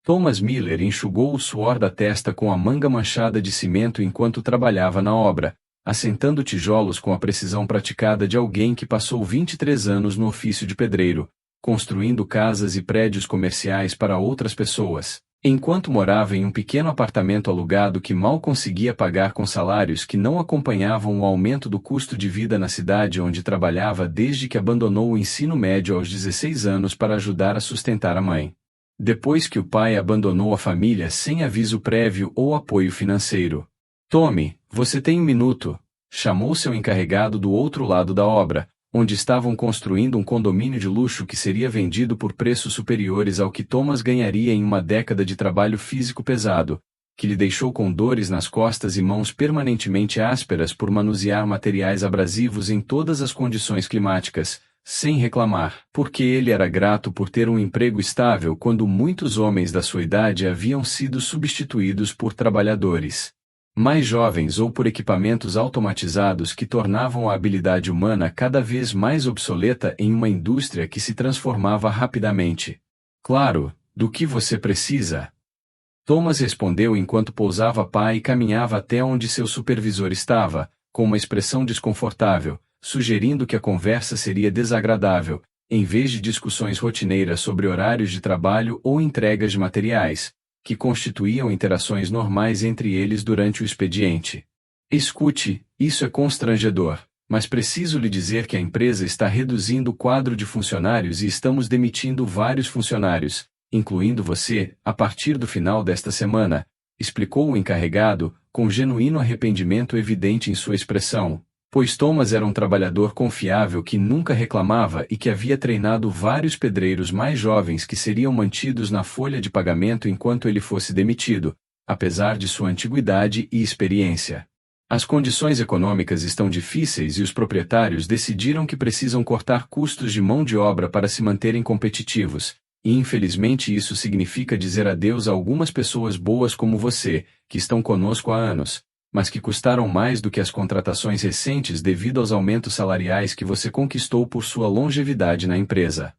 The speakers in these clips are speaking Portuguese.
Thomas Miller enxugou o suor da testa com a manga manchada de cimento enquanto trabalhava na obra, assentando tijolos com a precisão praticada de alguém que passou 23 anos no ofício de pedreiro, construindo casas e prédios comerciais para outras pessoas, enquanto morava em um pequeno apartamento alugado que mal conseguia pagar com salários que não acompanhavam o aumento do custo de vida na cidade onde trabalhava desde que abandonou o ensino médio aos 16 anos para ajudar a sustentar a mãe. Depois que o pai abandonou a família sem aviso prévio ou apoio financeiro. Tommy, você tem um minuto? Chamou seu encarregado do outro lado da obra, onde estavam construindo um condomínio de luxo que seria vendido por preços superiores ao que Thomas ganharia em uma década de trabalho físico pesado, que lhe deixou com dores nas costas e mãos permanentemente ásperas por manusear materiais abrasivos em todas as condições climáticas, sem reclamar, porque ele era grato por ter um emprego estável quando muitos homens da sua idade haviam sido substituídos por trabalhadores mais jovens ou por equipamentos automatizados que tornavam a habilidade humana cada vez mais obsoleta em uma indústria que se transformava rapidamente. Claro, do que você precisa? Thomas respondeu enquanto pousava pá e caminhava até onde seu supervisor estava, com uma expressão desconfortável, sugerindo que a conversa seria desagradável, em vez de discussões rotineiras sobre horários de trabalho ou entregas de materiais, que constituíam interações normais entre eles durante o expediente. Escute, isso é constrangedor, mas preciso lhe dizer que a empresa está reduzindo o quadro de funcionários e estamos demitindo vários funcionários, incluindo você, a partir do final desta semana, explicou o encarregado, com genuíno arrependimento evidente em sua expressão, pois Thomas era um trabalhador confiável que nunca reclamava e que havia treinado vários pedreiros mais jovens que seriam mantidos na folha de pagamento enquanto ele fosse demitido, apesar de sua antiguidade e experiência. As condições econômicas estão difíceis e os proprietários decidiram que precisam cortar custos de mão de obra para se manterem competitivos, e infelizmente isso significa dizer adeus a algumas pessoas boas como você, que estão conosco há anos, mas que custaram mais do que as contratações recentes devido aos aumentos salariais que você conquistou por sua longevidade na empresa.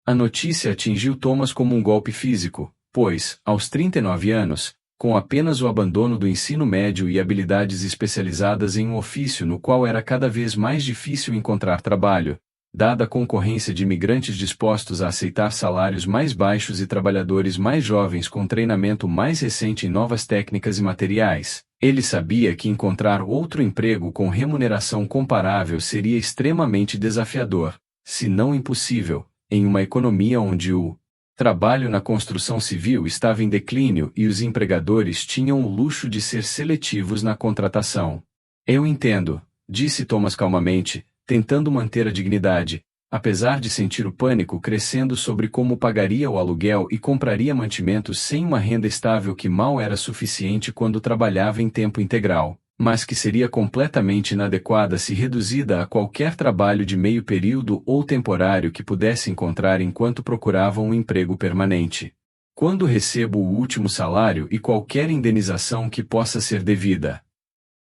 A notícia atingiu Thomas como um golpe físico, pois, aos 39 anos, com apenas o abandono do ensino médio e habilidades especializadas em um ofício no qual era cada vez mais difícil encontrar trabalho, dada a concorrência de imigrantes dispostos a aceitar salários mais baixos e trabalhadores mais jovens com treinamento mais recente em novas técnicas e materiais, ele sabia que encontrar outro emprego com remuneração comparável seria extremamente desafiador, se não impossível, em uma economia onde o trabalho na construção civil estava em declínio e os empregadores tinham o luxo de ser seletivos na contratação. Eu entendo, disse Thomas calmamente, tentando manter a dignidade, apesar de sentir o pânico crescendo sobre como pagaria o aluguel e compraria mantimentos sem uma renda estável que mal era suficiente quando trabalhava em tempo integral, mas que seria completamente inadequada se reduzida a qualquer trabalho de meio período ou temporário que pudesse encontrar enquanto procurava um emprego permanente. Quando recebo o último salário e qualquer indenização que possa ser devida?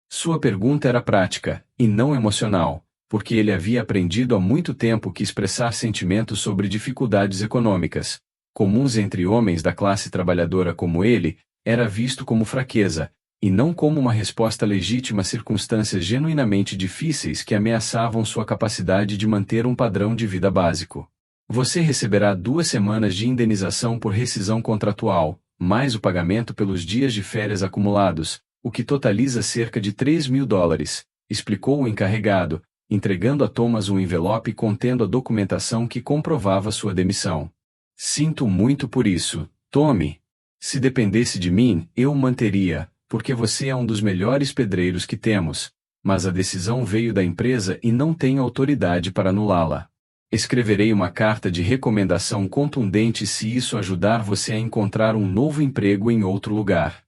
Sua pergunta era prática, e não emocional, porque ele havia aprendido há muito tempo que expressar sentimentos sobre dificuldades econômicas, comuns entre homens da classe trabalhadora como ele, era visto como fraqueza, e não como uma resposta legítima a circunstâncias genuinamente difíceis que ameaçavam sua capacidade de manter um padrão de vida básico. Você receberá 2 semanas de indenização por rescisão contratual, mais o pagamento pelos dias de férias acumulados, o que totaliza cerca de $3.000, explicou o encarregado, entregando a Thomas um envelope contendo a documentação que comprovava sua demissão. Sinto muito por isso, Tommy. Se dependesse de mim, eu o manteria, porque você é um dos melhores pedreiros que temos, mas a decisão veio da empresa e não tenho autoridade para anulá-la. Escreverei uma carta de recomendação contundente se isso ajudar você a encontrar um novo emprego em outro lugar.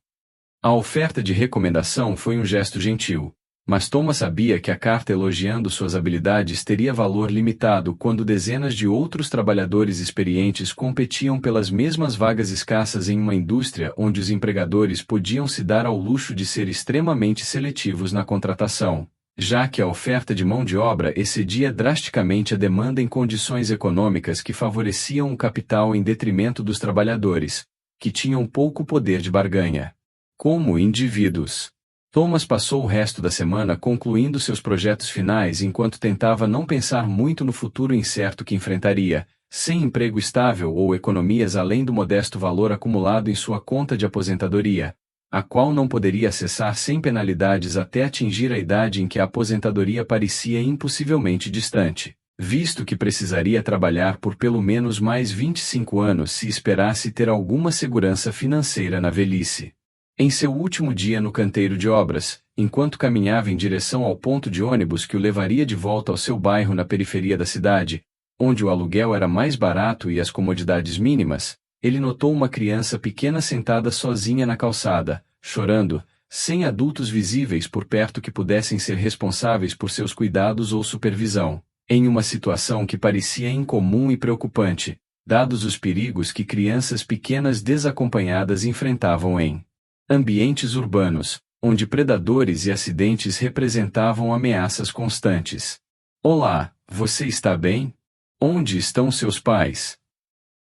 A oferta de recomendação foi um gesto gentil, mas Thomas sabia que a carta elogiando suas habilidades teria valor limitado quando dezenas de outros trabalhadores experientes competiam pelas mesmas vagas escassas em uma indústria onde os empregadores podiam se dar ao luxo de ser extremamente seletivos na contratação, já que a oferta de mão de obra excedia drasticamente a demanda em condições econômicas que favoreciam o capital em detrimento dos trabalhadores, que tinham pouco poder de barganha. Como indivíduos. Thomas passou o resto da semana concluindo seus projetos finais enquanto tentava não pensar muito no futuro incerto que enfrentaria, sem emprego estável ou economias além do modesto valor acumulado em sua conta de aposentadoria, a qual não poderia acessar sem penalidades até atingir a idade em que a aposentadoria parecia impossivelmente distante, visto que precisaria trabalhar por pelo menos mais 25 anos se esperasse ter alguma segurança financeira na velhice. Em seu último dia no canteiro de obras, enquanto caminhava em direção ao ponto de ônibus que o levaria de volta ao seu bairro na periferia da cidade, onde o aluguel era mais barato e as comodidades mínimas, ele notou uma criança pequena sentada sozinha na calçada, chorando, sem adultos visíveis por perto que pudessem ser responsáveis por seus cuidados ou supervisão, em uma situação que parecia incomum e preocupante, dados os perigos que crianças pequenas desacompanhadas enfrentavam em ambientes urbanos, onde predadores e acidentes representavam ameaças constantes. Olá, você está bem? Onde estão seus pais?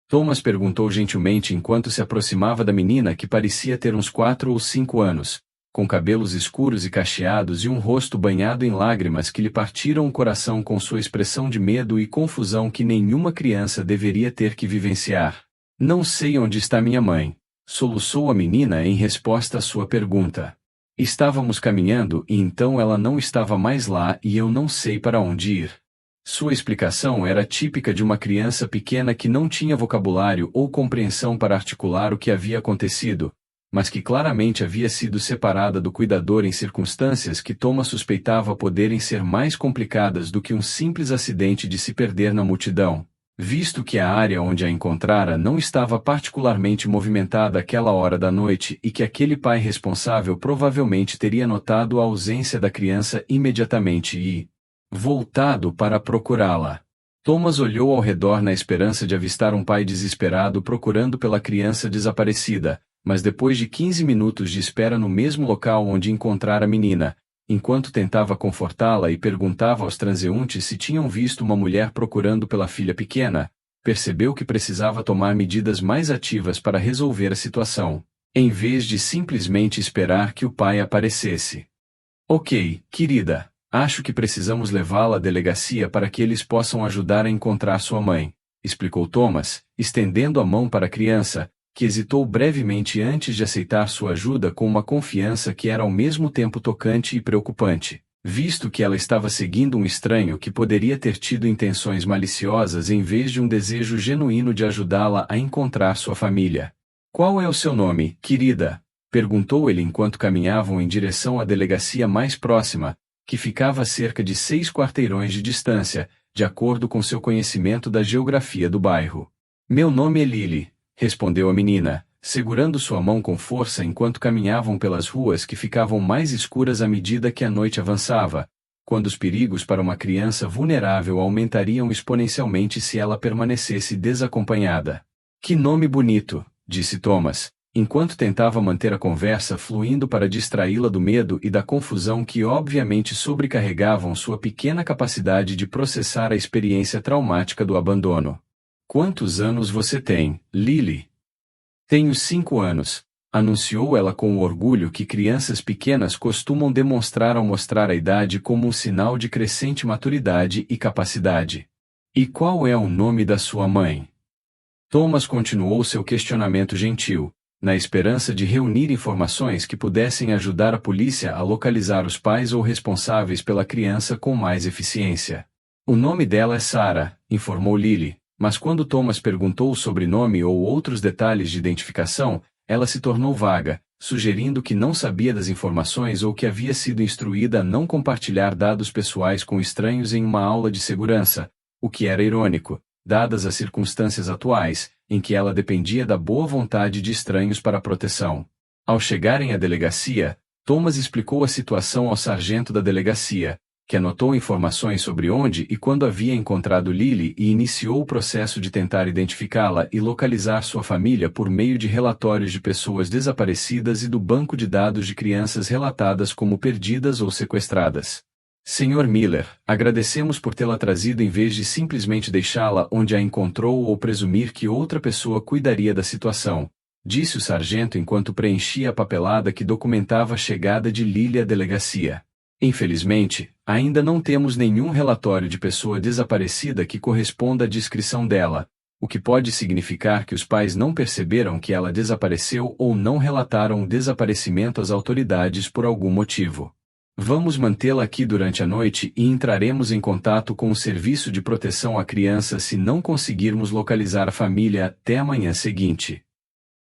Thomas perguntou gentilmente enquanto se aproximava da menina que parecia ter uns 4 ou 5 anos, com cabelos escuros e cacheados e um rosto banhado em lágrimas que lhe partiram o coração com sua expressão de medo e confusão que nenhuma criança deveria ter que vivenciar. Não sei onde está minha mãe, soluçou a menina em resposta à sua pergunta. Estávamos caminhando e então ela não estava mais lá e eu não sei para onde ir. Sua explicação era típica de uma criança pequena que não tinha vocabulário ou compreensão para articular o que havia acontecido, mas que claramente havia sido separada do cuidador em circunstâncias que Thomas suspeitava poderem ser mais complicadas do que um simples acidente de se perder na multidão, visto que a área onde a encontrara não estava particularmente movimentada àquela hora da noite e que aquele pai responsável provavelmente teria notado a ausência da criança imediatamente e voltado para procurá-la. Thomas olhou ao redor na esperança de avistar um pai desesperado procurando pela criança desaparecida, mas depois de 15 minutos de espera no mesmo local onde encontrara a menina, enquanto tentava confortá-la e perguntava aos transeuntes se tinham visto uma mulher procurando pela filha pequena, percebeu que precisava tomar medidas mais ativas para resolver a situação, em vez de simplesmente esperar que o pai aparecesse. Ok, querida, acho que precisamos levá-la à delegacia para que eles possam ajudar a encontrar sua mãe, explicou Thomas, estendendo a mão para a criança, que hesitou brevemente antes de aceitar sua ajuda com uma confiança que era ao mesmo tempo tocante e preocupante, visto que ela estava seguindo um estranho que poderia ter tido intenções maliciosas em vez de um desejo genuíno de ajudá-la a encontrar sua família. Qual é o seu nome, querida? Perguntou ele enquanto caminhavam em direção à delegacia mais próxima, que ficava a cerca de 6 quarteirões de distância, de acordo com seu conhecimento da geografia do bairro. Meu nome é Lily, respondeu a menina, segurando sua mão com força enquanto caminhavam pelas ruas que ficavam mais escuras à medida que a noite avançava, quando os perigos para uma criança vulnerável aumentariam exponencialmente se ela permanecesse desacompanhada. Que nome bonito, disse Thomas, enquanto tentava manter a conversa fluindo para distraí-la do medo e da confusão que obviamente sobrecarregavam sua pequena capacidade de processar a experiência traumática do abandono. Quantos anos você tem, Lily? Tenho 5 anos, anunciou ela com o orgulho que crianças pequenas costumam demonstrar ao mostrar a idade como um sinal de crescente maturidade e capacidade. E qual é o nome da sua mãe? Thomas continuou seu questionamento gentil, na esperança de reunir informações que pudessem ajudar a polícia a localizar os pais ou responsáveis pela criança com mais eficiência. O nome dela é Sarah, informou Lily. Mas quando Thomas perguntou o sobrenome ou outros detalhes de identificação, ela se tornou vaga, sugerindo que não sabia das informações ou que havia sido instruída a não compartilhar dados pessoais com estranhos em uma aula de segurança, o que era irônico, dadas as circunstâncias atuais, em que ela dependia da boa vontade de estranhos para a proteção. Ao chegarem à delegacia, Thomas explicou a situação ao sargento da delegacia, que anotou informações sobre onde e quando havia encontrado Lily e iniciou o processo de tentar identificá-la e localizar sua família por meio de relatórios de pessoas desaparecidas e do banco de dados de crianças relatadas como perdidas ou sequestradas. Sr. Miller, agradecemos por tê-la trazido em vez de simplesmente deixá-la onde a encontrou ou presumir que outra pessoa cuidaria da situação, disse o sargento enquanto preenchia a papelada que documentava a chegada de Lily à delegacia. Infelizmente, ainda não temos nenhum relatório de pessoa desaparecida que corresponda à descrição dela, o que pode significar que os pais não perceberam que ela desapareceu ou não relataram o desaparecimento às autoridades por algum motivo. Vamos mantê-la aqui durante a noite e entraremos em contato com o Serviço de Proteção à Criança se não conseguirmos localizar a família até a manhã seguinte.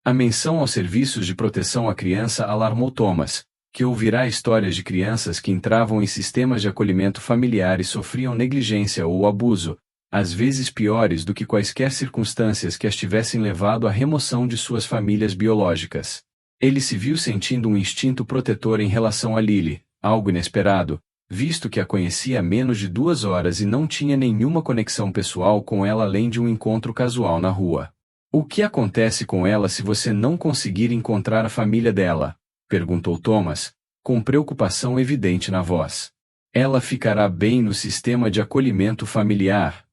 A menção aos serviços de proteção à criança alarmou Thomas, que ouvirá histórias de crianças que entravam em sistemas de acolhimento familiar e sofriam negligência ou abuso, às vezes piores do que quaisquer circunstâncias que as tivessem levado à remoção de suas famílias biológicas. Ele se viu sentindo um instinto protetor em relação a Lily, algo inesperado, visto que a conhecia há menos de 2 horas e não tinha nenhuma conexão pessoal com ela além de um encontro casual na rua. O que acontece com ela se você não conseguir encontrar a família dela? Perguntou Thomas, com preocupação evidente na voz. Ela ficará bem no sistema de acolhimento familiar?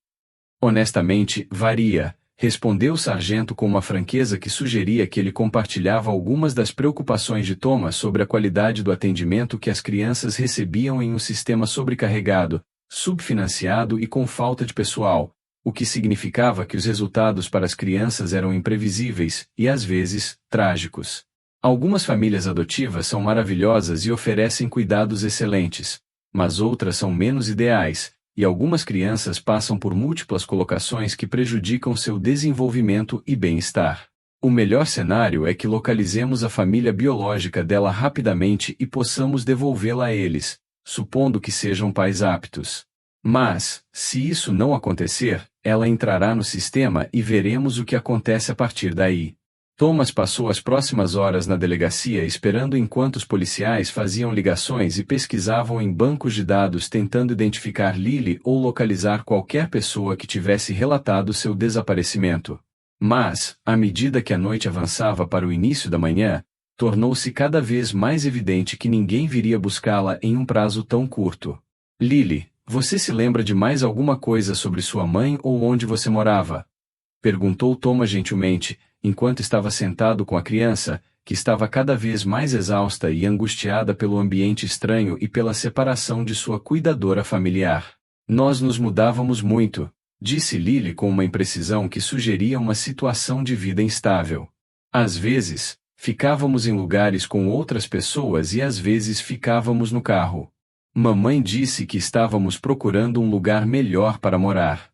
Honestamente, varia, respondeu o sargento com uma franqueza que sugeria que ele compartilhava algumas das preocupações de Thomas sobre a qualidade do atendimento que as crianças recebiam em um sistema sobrecarregado, subfinanciado e com falta de pessoal, o que significava que os resultados para as crianças eram imprevisíveis e, às vezes, trágicos. Algumas famílias adotivas são maravilhosas e oferecem cuidados excelentes, mas outras são menos ideais, e algumas crianças passam por múltiplas colocações que prejudicam seu desenvolvimento e bem-estar. O melhor cenário é que localizemos a família biológica dela rapidamente e possamos devolvê-la a eles, supondo que sejam pais aptos. Mas, se isso não acontecer, ela entrará no sistema e veremos o que acontece a partir daí. Thomas passou as próximas horas na delegacia esperando enquanto os policiais faziam ligações e pesquisavam em bancos de dados tentando identificar Lily ou localizar qualquer pessoa que tivesse relatado seu desaparecimento. Mas, à medida que a noite avançava para o início da manhã, tornou-se cada vez mais evidente que ninguém viria buscá-la em um prazo tão curto. Lily, você se lembra de mais alguma coisa sobre sua mãe ou onde você morava? Perguntou Thomas gentilmente, enquanto estava sentado com a criança, que estava cada vez mais exausta e angustiada pelo ambiente estranho e pela separação de sua cuidadora familiar. Nós nos mudávamos muito, disse Lily com uma imprecisão que sugeria uma situação de vida instável. Às vezes, ficávamos em lugares com outras pessoas e às vezes ficávamos no carro. Mamãe disse que estávamos procurando um lugar melhor para morar.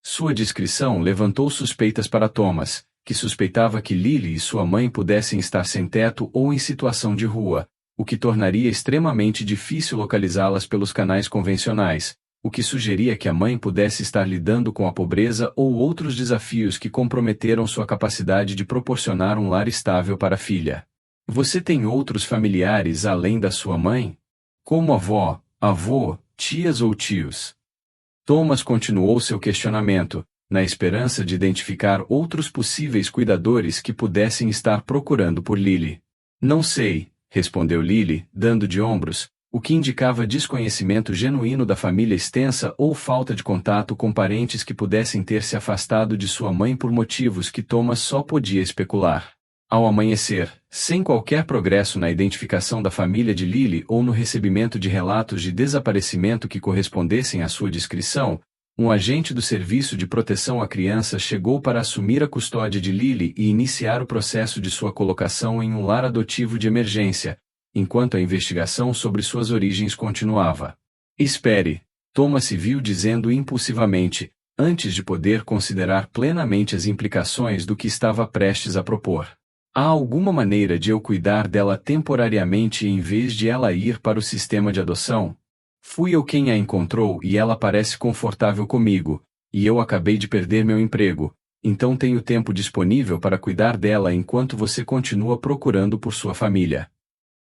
Sua descrição levantou suspeitas para Thomas, que suspeitava que Lily e sua mãe pudessem estar sem teto ou em situação de rua, o que tornaria extremamente difícil localizá-las pelos canais convencionais, o que sugeria que a mãe pudesse estar lidando com a pobreza ou outros desafios que comprometeram sua capacidade de proporcionar um lar estável para a filha. Você tem outros familiares além da sua mãe? Como avó, avô, tias ou tios? Thomas continuou seu questionamento, na esperança de identificar outros possíveis cuidadores que pudessem estar procurando por Lily. Não sei, respondeu Lily, dando de ombros, o que indicava desconhecimento genuíno da família extensa ou falta de contato com parentes que pudessem ter se afastado de sua mãe por motivos que Thomas só podia especular. Ao amanhecer, sem qualquer progresso na identificação da família de Lily ou no recebimento de relatos de desaparecimento que correspondessem à sua descrição, um agente do Serviço de Proteção à Criança chegou para assumir a custódia de Lily e iniciar o processo de sua colocação em um lar adotivo de emergência, enquanto a investigação sobre suas origens continuava. Espere, Thomas se viu dizendo impulsivamente, antes de poder considerar plenamente as implicações do que estava prestes a propor. Há alguma maneira de eu cuidar dela temporariamente em vez de ela ir para o sistema de adoção? Fui eu quem a encontrou e ela parece confortável comigo, e eu acabei de perder meu emprego, então tenho tempo disponível para cuidar dela enquanto você continua procurando por sua família.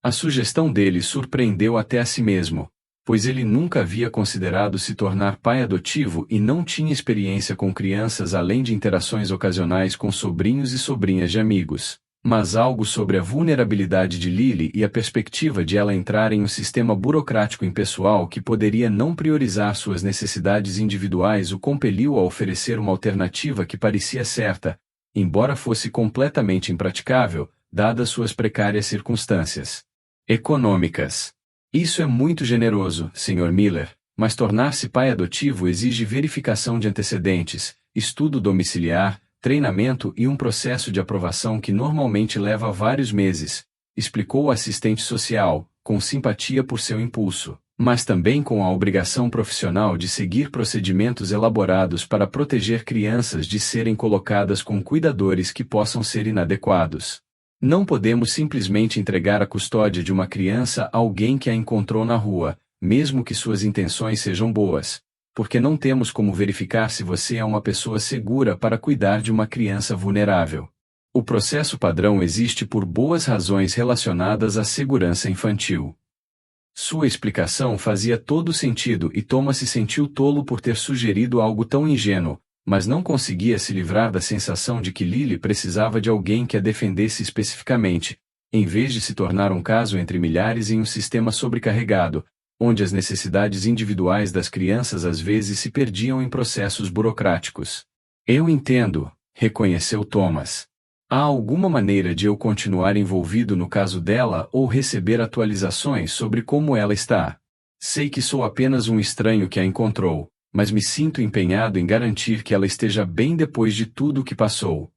A sugestão dele surpreendeu até a si mesmo, pois ele nunca havia considerado se tornar pai adotivo e não tinha experiência com crianças além de interações ocasionais com sobrinhos e sobrinhas de amigos. Mas algo sobre a vulnerabilidade de Lily e a perspectiva de ela entrar em um sistema burocrático impessoal que poderia não priorizar suas necessidades individuais o compeliu a oferecer uma alternativa que parecia certa, embora fosse completamente impraticável, dadas suas precárias circunstâncias econômicas. Isso é muito generoso, Sr. Miller, mas tornar-se pai adotivo exige verificação de antecedentes, estudo domiciliar, treinamento e um processo de aprovação que normalmente leva vários meses, explicou o assistente social, com simpatia por seu impulso, mas também com a obrigação profissional de seguir procedimentos elaborados para proteger crianças de serem colocadas com cuidadores que possam ser inadequados. Não podemos simplesmente entregar a custódia de uma criança a alguém que a encontrou na rua, mesmo que suas intenções sejam boas, porque não temos como verificar se você é uma pessoa segura para cuidar de uma criança vulnerável. O processo padrão existe por boas razões relacionadas à segurança infantil. Sua explicação fazia todo sentido e Thomas se sentiu tolo por ter sugerido algo tão ingênuo, mas não conseguia se livrar da sensação de que Lily precisava de alguém que a defendesse especificamente, em vez de se tornar um caso entre milhares em um sistema sobrecarregado, onde as necessidades individuais das crianças às vezes se perdiam em processos burocráticos. Eu entendo, reconheceu Thomas. Há alguma maneira de eu continuar envolvido no caso dela ou receber atualizações sobre como ela está? Sei que sou apenas um estranho que a encontrou, mas me sinto empenhado em garantir que ela esteja bem depois de tudo o que passou.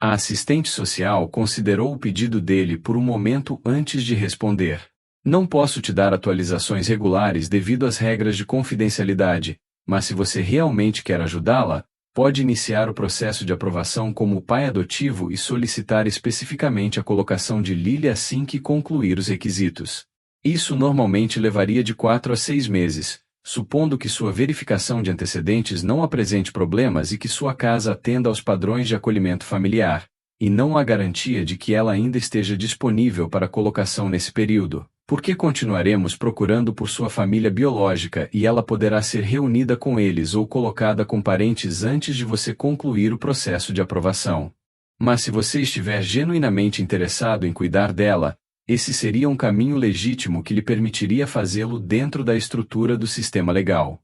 A assistente social considerou o pedido dele por um momento antes de responder. Não posso te dar atualizações regulares devido às regras de confidencialidade, mas se você realmente quer ajudá-la, pode iniciar o processo de aprovação como pai adotivo e solicitar especificamente a colocação de Lily assim que concluir os requisitos. Isso normalmente levaria de 4 a 6 meses, supondo que sua verificação de antecedentes não apresente problemas e que sua casa atenda aos padrões de acolhimento familiar, e não há garantia de que ela ainda esteja disponível para colocação nesse período, porque continuaremos procurando por sua família biológica e ela poderá ser reunida com eles ou colocada com parentes antes de você concluir o processo de aprovação. Mas se você estiver genuinamente interessado em cuidar dela, esse seria um caminho legítimo que lhe permitiria fazê-lo dentro da estrutura do sistema legal.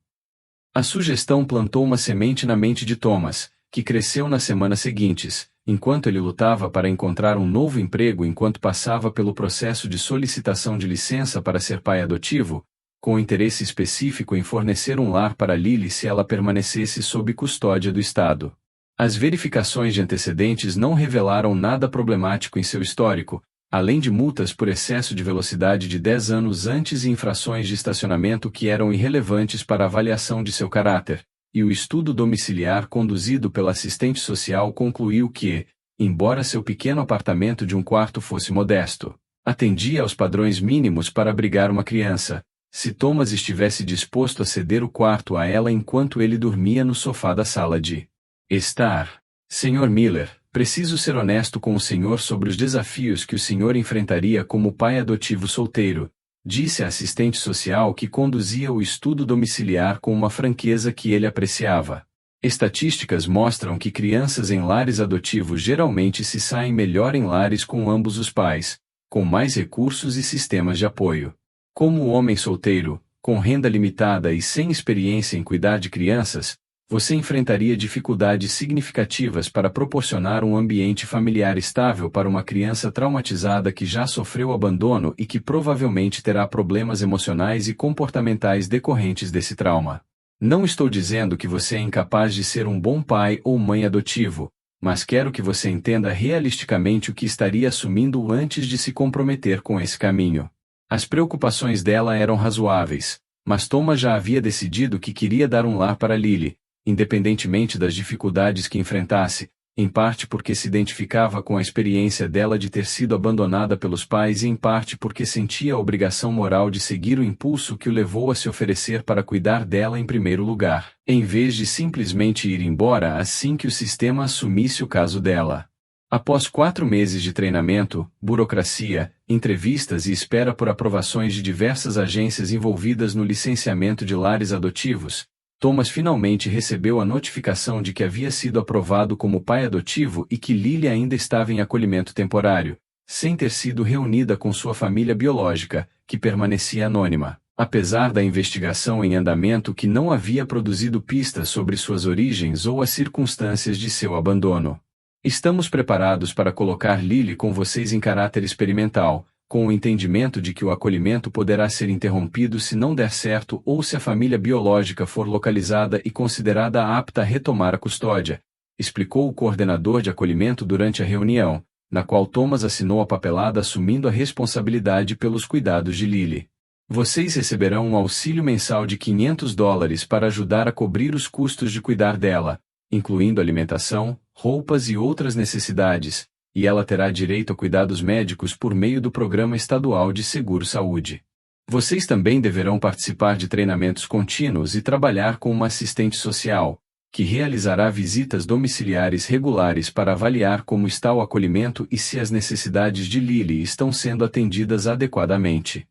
A sugestão plantou uma semente na mente de Thomas, que cresceu nas semanas seguintes, enquanto ele lutava para encontrar um novo emprego enquanto passava pelo processo de solicitação de licença para ser pai adotivo, com interesse específico em fornecer um lar para Lily se ela permanecesse sob custódia do Estado. As verificações de antecedentes não revelaram nada problemático em seu histórico, além de multas por excesso de velocidade de 10 anos antes e infrações de estacionamento que eram irrelevantes para a avaliação de seu caráter, e o estudo domiciliar conduzido pela assistente social concluiu que, embora seu pequeno apartamento de um quarto fosse modesto, atendia aos padrões mínimos para abrigar uma criança, se Thomas estivesse disposto a ceder o quarto a ela enquanto ele dormia no sofá da sala de estar. Sr. Miller, preciso ser honesto com o senhor sobre os desafios que o senhor enfrentaria como pai adotivo solteiro, disse a assistente social que conduzia o estudo domiciliar com uma franqueza que ele apreciava. Estatísticas mostram que crianças em lares adotivos geralmente se saem melhor em lares com ambos os pais, com mais recursos e sistemas de apoio. Como homem solteiro, com renda limitada e sem experiência em cuidar de crianças, você enfrentaria dificuldades significativas para proporcionar um ambiente familiar estável para uma criança traumatizada que já sofreu abandono e que provavelmente terá problemas emocionais e comportamentais decorrentes desse trauma. Não estou dizendo que você é incapaz de ser um bom pai ou mãe adotivo, mas quero que você entenda realisticamente o que estaria assumindo antes de se comprometer com esse caminho. As preocupações dela eram razoáveis, mas Thomas já havia decidido que queria dar um lar para Lily, independentemente das dificuldades que enfrentasse, em parte porque se identificava com a experiência dela de ter sido abandonada pelos pais e em parte porque sentia a obrigação moral de seguir o impulso que o levou a se oferecer para cuidar dela em primeiro lugar, em vez de simplesmente ir embora assim que o sistema assumisse o caso dela. Após 4 meses de treinamento, burocracia, entrevistas e espera por aprovações de diversas agências envolvidas no licenciamento de lares adotivos, Thomas finalmente recebeu a notificação de que havia sido aprovado como pai adotivo e que Lily ainda estava em acolhimento temporário, sem ter sido reunida com sua família biológica, que permanecia anônima, apesar da investigação em andamento que não havia produzido pistas sobre suas origens ou as circunstâncias de seu abandono. Estamos preparados para colocar Lily com vocês em caráter experimental, com o entendimento de que o acolhimento poderá ser interrompido se não der certo ou se a família biológica for localizada e considerada apta a retomar a custódia, explicou o coordenador de acolhimento durante a reunião, na qual Thomas assinou a papelada assumindo a responsabilidade pelos cuidados de Lily. Vocês receberão um auxílio mensal de $500 para ajudar a cobrir os custos de cuidar dela, incluindo alimentação, roupas e outras necessidades, e ela terá direito a cuidados médicos por meio do Programa Estadual de Seguro-Saúde. Vocês também deverão participar de treinamentos contínuos e trabalhar com uma assistente social, que realizará visitas domiciliares regulares para avaliar como está o acolhimento e se as necessidades de Lily estão sendo atendidas adequadamente.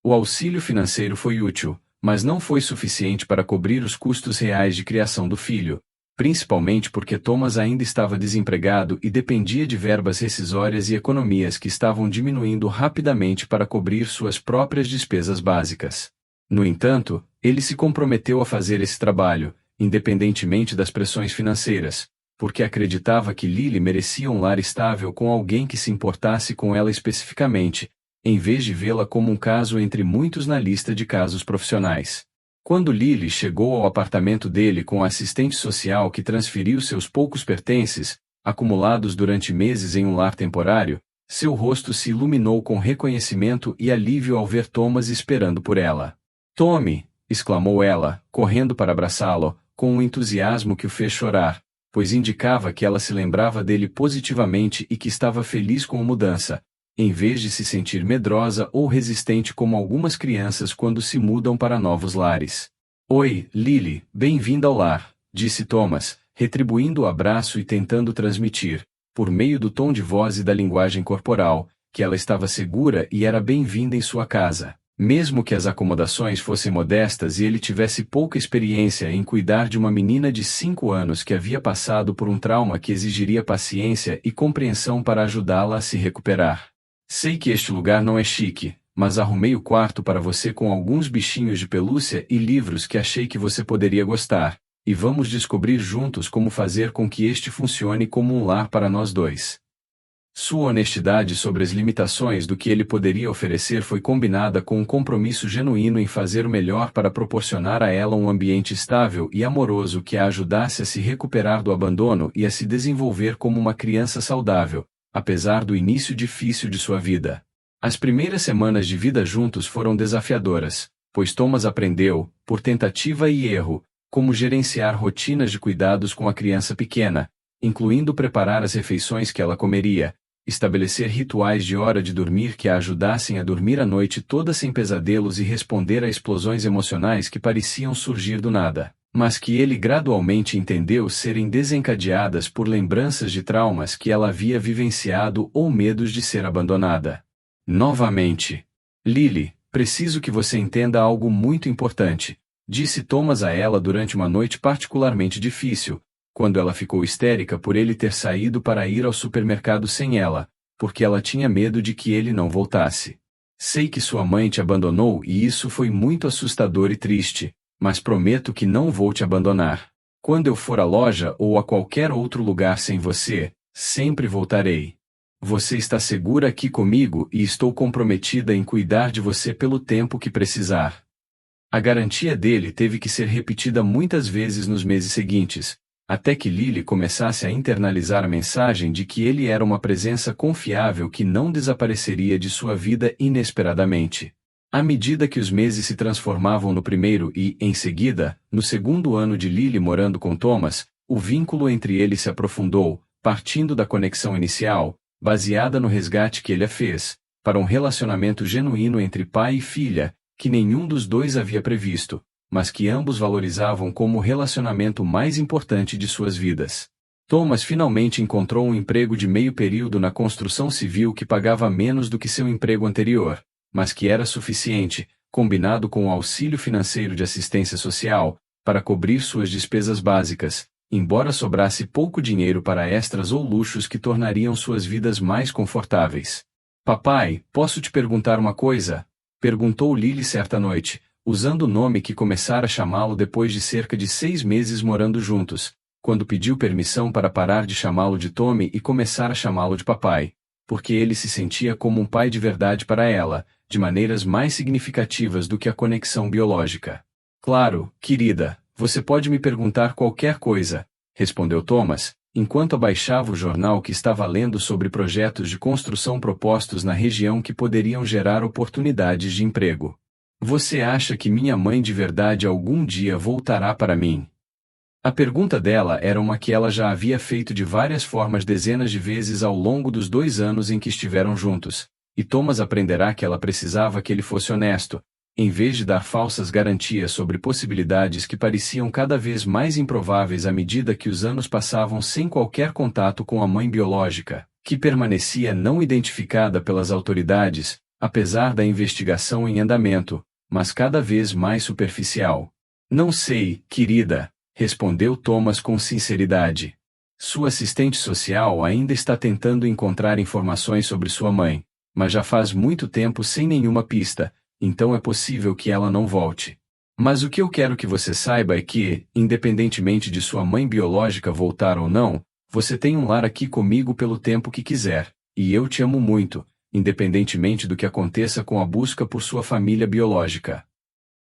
O auxílio financeiro foi útil, mas não foi suficiente para cobrir os custos reais de criação do filho, principalmente porque Thomas ainda estava desempregado e dependia de verbas rescisórias e economias que estavam diminuindo rapidamente para cobrir suas próprias despesas básicas. No entanto, ele se comprometeu a fazer esse trabalho, independentemente das pressões financeiras, porque acreditava que Lily merecia um lar estável com alguém que se importasse com ela especificamente, em vez de vê-la como um caso entre muitos na lista de casos profissionais. Quando Lily chegou ao apartamento dele com a assistente social que transferiu seus poucos pertences, acumulados durante meses em um lar temporário, seu rosto se iluminou com reconhecimento e alívio ao ver Thomas esperando por ela. "Tommy!" exclamou ela, correndo para abraçá-lo, com um entusiasmo que o fez chorar, pois indicava que ela se lembrava dele positivamente e que estava feliz com a mudança, em vez de se sentir medrosa ou resistente como algumas crianças quando se mudam para novos lares. "Oi, Lily, bem-vinda ao lar", disse Thomas, retribuindo o abraço e tentando transmitir, por meio do tom de voz e da linguagem corporal, que ela estava segura e era bem-vinda em sua casa, mesmo que as acomodações fossem modestas e ele tivesse pouca experiência em cuidar de uma menina de 5 anos que havia passado por um trauma que exigiria paciência e compreensão para ajudá-la a se recuperar. "Sei que este lugar não é chique, mas arrumei o quarto para você com alguns bichinhos de pelúcia e livros que achei que você poderia gostar, e vamos descobrir juntos como fazer com que este funcione como um lar para nós dois." Sua honestidade sobre as limitações do que ele poderia oferecer foi combinada com um compromisso genuíno em fazer o melhor para proporcionar a ela um ambiente estável e amoroso que a ajudasse a se recuperar do abandono e a se desenvolver como uma criança saudável, apesar do início difícil de sua vida. As primeiras semanas de vida juntos foram desafiadoras, pois Thomas aprendeu, por tentativa e erro, como gerenciar rotinas de cuidados com a criança pequena, incluindo preparar as refeições que ela comeria, estabelecer rituais de hora de dormir que a ajudassem a dormir a noite toda sem pesadelos e responder a explosões emocionais que pareciam surgir do nada, mas que ele gradualmente entendeu serem desencadeadas por lembranças de traumas que ela havia vivenciado ou medos de ser abandonada. Novamente. "Lily, preciso que você entenda algo muito importante", disse Thomas a ela durante uma noite particularmente difícil, quando ela ficou histérica por ele ter saído para ir ao supermercado sem ela, porque ela tinha medo de que ele não voltasse. "Sei que sua mãe te abandonou e isso foi muito assustador e triste, mas prometo que não vou te abandonar. Quando eu for à loja ou a qualquer outro lugar sem você, sempre voltarei. Você está segura aqui comigo e estou comprometida em cuidar de você pelo tempo que precisar." A garantia dele teve que ser repetida muitas vezes nos meses seguintes, até que Lily começasse a internalizar a mensagem de que ele era uma presença confiável que não desapareceria de sua vida inesperadamente. À medida que os meses se transformavam no primeiro e, em seguida, no segundo ano de Lily morando com Thomas, o vínculo entre eles se aprofundou, partindo da conexão inicial, baseada no resgate que ele a fez, para um relacionamento genuíno entre pai e filha, que nenhum dos dois havia previsto, mas que ambos valorizavam como o relacionamento mais importante de suas vidas. Thomas finalmente encontrou um emprego de meio período na construção civil que pagava menos do que seu emprego anterior, mas que era suficiente, combinado com o auxílio financeiro de assistência social, para cobrir suas despesas básicas, embora sobrasse pouco dinheiro para extras ou luxos que tornariam suas vidas mais confortáveis. "Papai, posso te perguntar uma coisa?", perguntou Lily certa noite, usando o nome que começara a chamá-lo depois de cerca de 6 meses morando juntos, quando pediu permissão para parar de chamá-lo de Tommy e começar a chamá-lo de papai, porque ele se sentia como um pai de verdade para ela, de maneiras mais significativas do que a conexão biológica. Claro, querida, você pode me perguntar qualquer coisa, respondeu Thomas, enquanto abaixava o jornal que estava lendo sobre projetos de construção propostos na região que poderiam gerar oportunidades de emprego. Você acha que minha mãe de verdade algum dia voltará para mim? A pergunta dela era uma que ela já havia feito de várias formas dezenas de vezes ao longo dos 2 anos em que estiveram juntos, e Thomas aprenderá que ela precisava que ele fosse honesto, em vez de dar falsas garantias sobre possibilidades que pareciam cada vez mais improváveis à medida que os anos passavam sem qualquer contato com a mãe biológica, que permanecia não identificada pelas autoridades, apesar da investigação em andamento, mas cada vez mais superficial. Não sei, querida, respondeu Thomas com sinceridade. Sua assistente social ainda está tentando encontrar informações sobre sua mãe, mas já faz muito tempo sem nenhuma pista, então é possível que ela não volte. Mas o que eu quero que você saiba é que, independentemente de sua mãe biológica voltar ou não, você tem um lar aqui comigo pelo tempo que quiser, e eu te amo muito, independentemente do que aconteça com a busca por sua família biológica.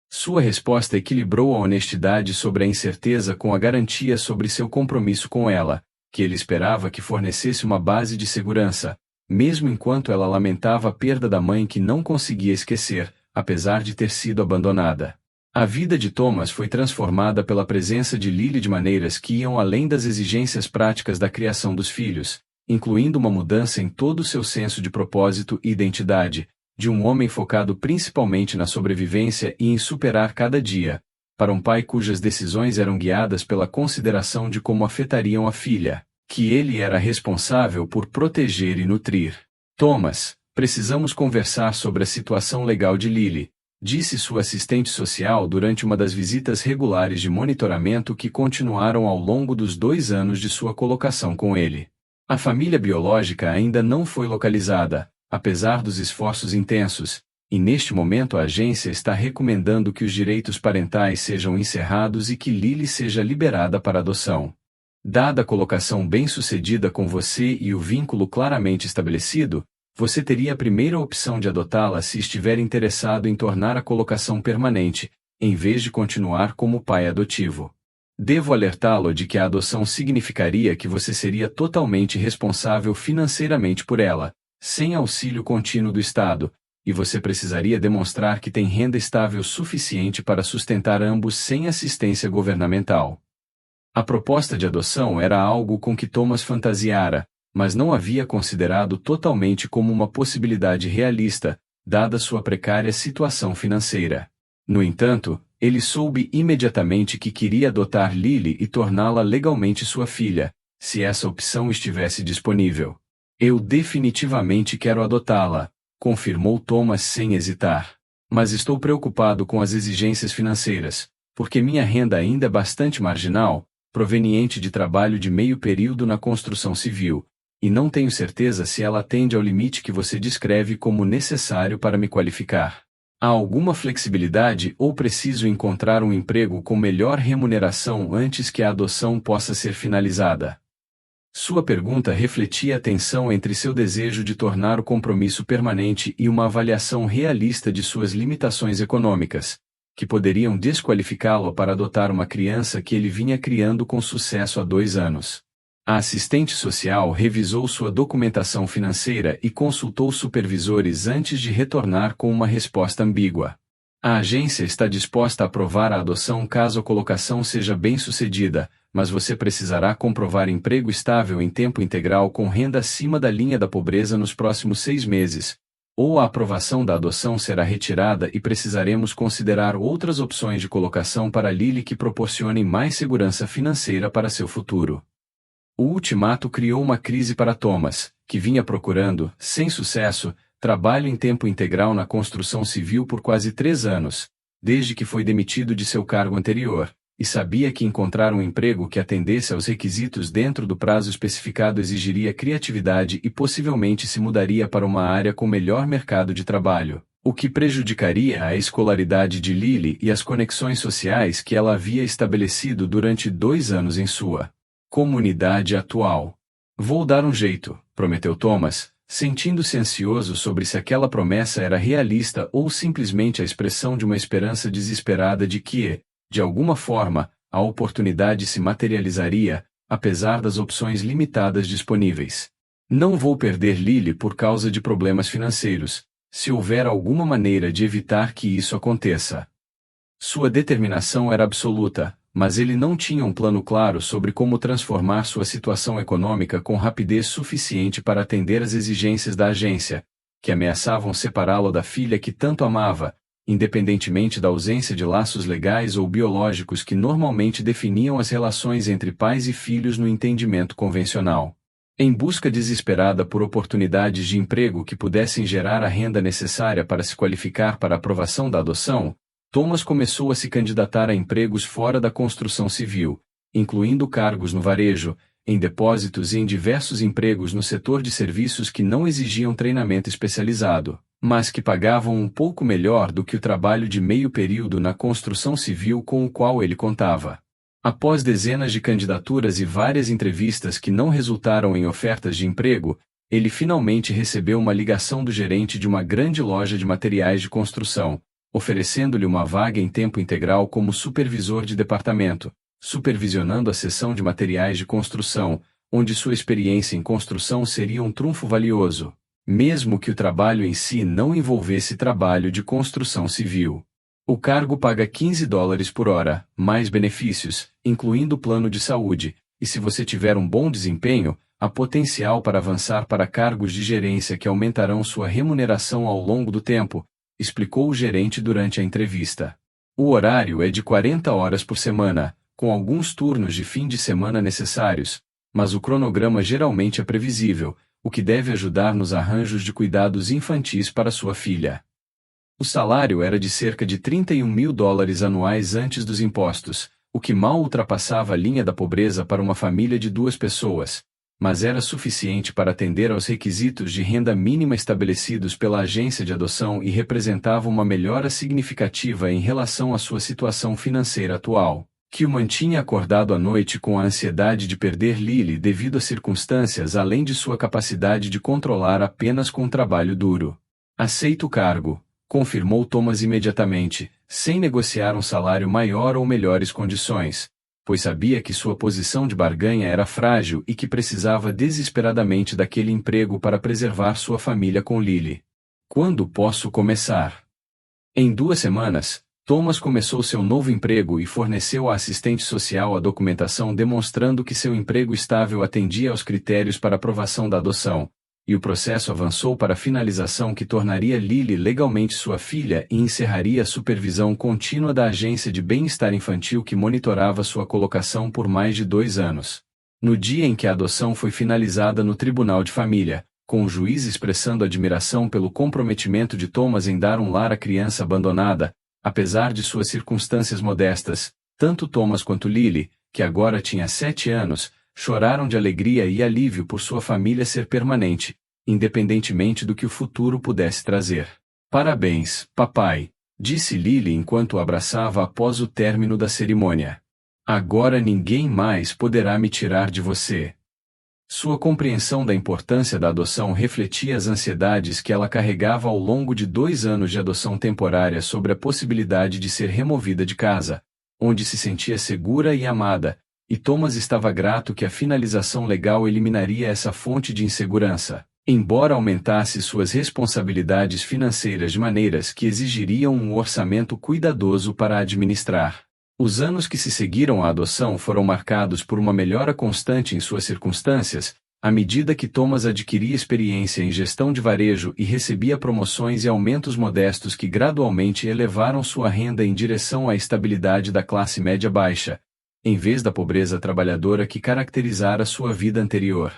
Sua resposta equilibrou a honestidade sobre a incerteza com a garantia sobre seu compromisso com ela, que ele esperava que fornecesse uma base de segurança, mesmo enquanto ela lamentava a perda da mãe que não conseguia esquecer, apesar de ter sido abandonada. A vida de Thomas foi transformada pela presença de Lily de maneiras que iam além das exigências práticas da criação dos filhos, incluindo uma mudança em todo o seu senso de propósito e identidade, de um homem focado principalmente na sobrevivência e em superar cada dia, para um pai cujas decisões eram guiadas pela consideração de como afetariam a filha, que ele era responsável por proteger e nutrir. Thomas, precisamos conversar sobre a situação legal de Lily, disse sua assistente social durante uma das visitas regulares de monitoramento que continuaram ao longo dos 2 anos de sua colocação com ele. A família biológica ainda não foi localizada, apesar dos esforços intensos, e neste momento a agência está recomendando que os direitos parentais sejam encerrados e que Lily seja liberada para adoção. Dada a colocação bem-sucedida com você e o vínculo claramente estabelecido, você teria a primeira opção de adotá-la se estiver interessado em tornar a colocação permanente, em vez de continuar como pai adotivo. Devo alertá-lo de que a adoção significaria que você seria totalmente responsável financeiramente por ela, sem auxílio contínuo do Estado, e você precisaria demonstrar que tem renda estável suficiente para sustentar ambos sem assistência governamental. A proposta de adoção era algo com que Thomas fantasiara, mas não havia considerado totalmente como uma possibilidade realista, dada sua precária situação financeira. No entanto, ele soube imediatamente que queria adotar Lily e torná-la legalmente sua filha, se essa opção estivesse disponível. Eu definitivamente quero adotá-la, confirmou Thomas sem hesitar. Mas estou preocupado com as exigências financeiras, porque minha renda ainda é bastante marginal, proveniente de trabalho de meio período na construção civil, e não tenho certeza se ela atende ao limite que você descreve como necessário para me qualificar. Há alguma flexibilidade ou preciso encontrar um emprego com melhor remuneração antes que a adoção possa ser finalizada? Sua pergunta refletia a tensão entre seu desejo de tornar o compromisso permanente e uma avaliação realista de suas limitações econômicas, que poderiam desqualificá-lo para adotar uma criança que ele vinha criando com sucesso há 2 anos. A assistente social revisou sua documentação financeira e consultou supervisores antes de retornar com uma resposta ambígua. A agência está disposta a aprovar a adoção caso a colocação seja bem-sucedida, mas você precisará comprovar emprego estável em tempo integral com renda acima da linha da pobreza nos próximos 6 meses, ou a aprovação da adoção será retirada e precisaremos considerar outras opções de colocação para Lily que proporcionem mais segurança financeira para seu futuro. O ultimato criou uma crise para Thomas, que vinha procurando, sem sucesso, trabalho em tempo integral na construção civil por quase 3 anos, desde que foi demitido de seu cargo anterior, e sabia que encontrar um emprego que atendesse aos requisitos dentro do prazo especificado exigiria criatividade e possivelmente se mudaria para uma área com melhor mercado de trabalho, o que prejudicaria a escolaridade de Lily e as conexões sociais que ela havia estabelecido durante 2 anos em sua Comunidade atual. Vou dar um jeito, prometeu Thomas, sentindo-se ansioso sobre se aquela promessa era realista ou simplesmente a expressão de uma esperança desesperada de que, de alguma forma, a oportunidade se materializaria, apesar das opções limitadas disponíveis. Não vou perder Lily por causa de problemas financeiros, se houver alguma maneira de evitar que isso aconteça. Sua determinação era absoluta, mas ele não tinha um plano claro sobre como transformar sua situação econômica com rapidez suficiente para atender às exigências da agência, que ameaçavam separá-lo da filha que tanto amava, independentemente da ausência de laços legais ou biológicos que normalmente definiam as relações entre pais e filhos no entendimento convencional. Em busca desesperada por oportunidades de emprego que pudessem gerar a renda necessária para se qualificar para a aprovação da adoção, Thomas começou a se candidatar a empregos fora da construção civil, incluindo cargos no varejo, em depósitos e em diversos empregos no setor de serviços que não exigiam treinamento especializado, mas que pagavam um pouco melhor do que o trabalho de meio período na construção civil com o qual ele contava. Após dezenas de candidaturas e várias entrevistas que não resultaram em ofertas de emprego, ele finalmente recebeu uma ligação do gerente de uma grande loja de materiais de construção, oferecendo-lhe uma vaga em tempo integral como supervisor de departamento, supervisionando a seção de materiais de construção, onde sua experiência em construção seria um trunfo valioso, mesmo que o trabalho em si não envolvesse trabalho de construção civil. O cargo paga $15 por hora, mais benefícios, incluindo plano de saúde, e se você tiver um bom desempenho, há potencial para avançar para cargos de gerência que aumentarão sua remuneração ao longo do tempo, explicou o gerente durante a entrevista. O horário é de 40 horas por semana, com alguns turnos de fim de semana necessários, mas o cronograma geralmente é previsível, o que deve ajudar nos arranjos de cuidados infantis para sua filha. O salário era de cerca de $31 mil anuais antes dos impostos, o que mal ultrapassava a linha da pobreza para uma família de 2 pessoas, mas era suficiente para atender aos requisitos de renda mínima estabelecidos pela agência de adoção e representava uma melhora significativa em relação à sua situação financeira atual, que o mantinha acordado à noite com a ansiedade de perder Lily devido a circunstâncias além de sua capacidade de controlar apenas com trabalho duro. Aceito o cargo, confirmou Thomas imediatamente, sem negociar um salário maior ou melhores condições, pois sabia que sua posição de barganha era frágil e que precisava desesperadamente daquele emprego para preservar sua família com Lily. Quando posso começar? Em 2 semanas, Thomas começou seu novo emprego e forneceu à assistente social a documentação demonstrando que seu emprego estável atendia aos critérios para aprovação da adoção, e o processo avançou para a finalização que tornaria Lily legalmente sua filha e encerraria a supervisão contínua da agência de bem-estar infantil que monitorava sua colocação por mais de 2 anos. No dia em que a adoção foi finalizada no Tribunal de Família, com o juiz expressando admiração pelo comprometimento de Thomas em dar um lar à criança abandonada, apesar de suas circunstâncias modestas, tanto Thomas quanto Lily, que agora tinha 7 anos, choraram de alegria e alívio por sua família ser permanente, independentemente do que o futuro pudesse trazer. Parabéns, papai, disse Lily enquanto o abraçava após o término da cerimônia. Agora ninguém mais poderá me tirar de você. Sua compreensão da importância da adoção refletia as ansiedades que ela carregava ao longo de 2 anos de adoção temporária sobre a possibilidade de ser removida de casa, onde se sentia segura e amada, e Thomas estava grato que a finalização legal eliminaria essa fonte de insegurança, embora aumentasse suas responsabilidades financeiras de maneiras que exigiriam um orçamento cuidadoso para administrar. Os anos que se seguiram à adoção foram marcados por uma melhora constante em suas circunstâncias, à medida que Thomas adquiria experiência em gestão de varejo e recebia promoções e aumentos modestos que gradualmente elevaram sua renda em direção à estabilidade da classe média baixa, em vez da pobreza trabalhadora que caracterizara sua vida anterior.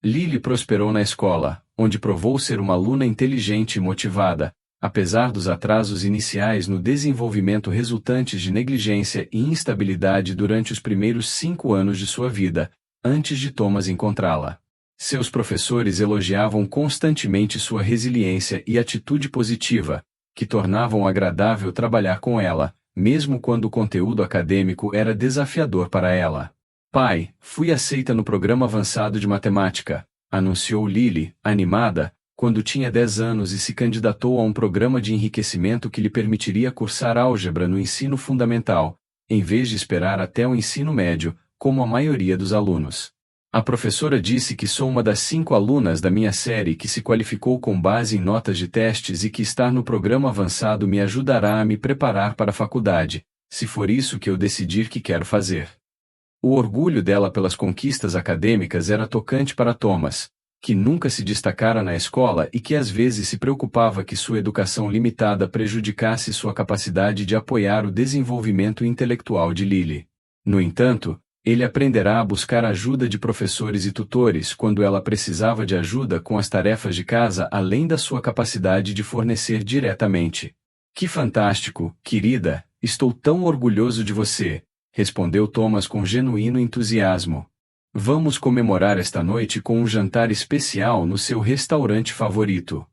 Lily prosperou na escola, onde provou ser uma aluna inteligente e motivada, apesar dos atrasos iniciais no desenvolvimento resultantes de negligência e instabilidade durante os primeiros 5 anos de sua vida, antes de Thomas encontrá-la. Seus professores elogiavam constantemente sua resiliência e atitude positiva, que tornavam agradável trabalhar com ela, mesmo quando o conteúdo acadêmico era desafiador para ela. Pai, fui aceita no programa avançado de matemática, anunciou Lily, animada, quando tinha 10 anos e se candidatou a um programa de enriquecimento que lhe permitiria cursar álgebra no ensino fundamental, em vez de esperar até o ensino médio, como a maioria dos alunos. A professora disse que sou uma das 5 alunas da minha série que se qualificou com base em notas de testes e que estar no programa avançado me ajudará a me preparar para a faculdade, se for isso que eu decidir que quero fazer. O orgulho dela pelas conquistas acadêmicas era tocante para Thomas, que nunca se destacara na escola e que às vezes se preocupava que sua educação limitada prejudicasse sua capacidade de apoiar o desenvolvimento intelectual de Lily. No entanto, ele aprenderá a buscar ajuda de professores e tutores quando ela precisava de ajuda com as tarefas de casa além da sua capacidade de fornecer diretamente. Que fantástico, querida, estou tão orgulhoso de você, respondeu Thomas com genuíno entusiasmo. Vamos comemorar esta noite com um jantar especial no seu restaurante favorito.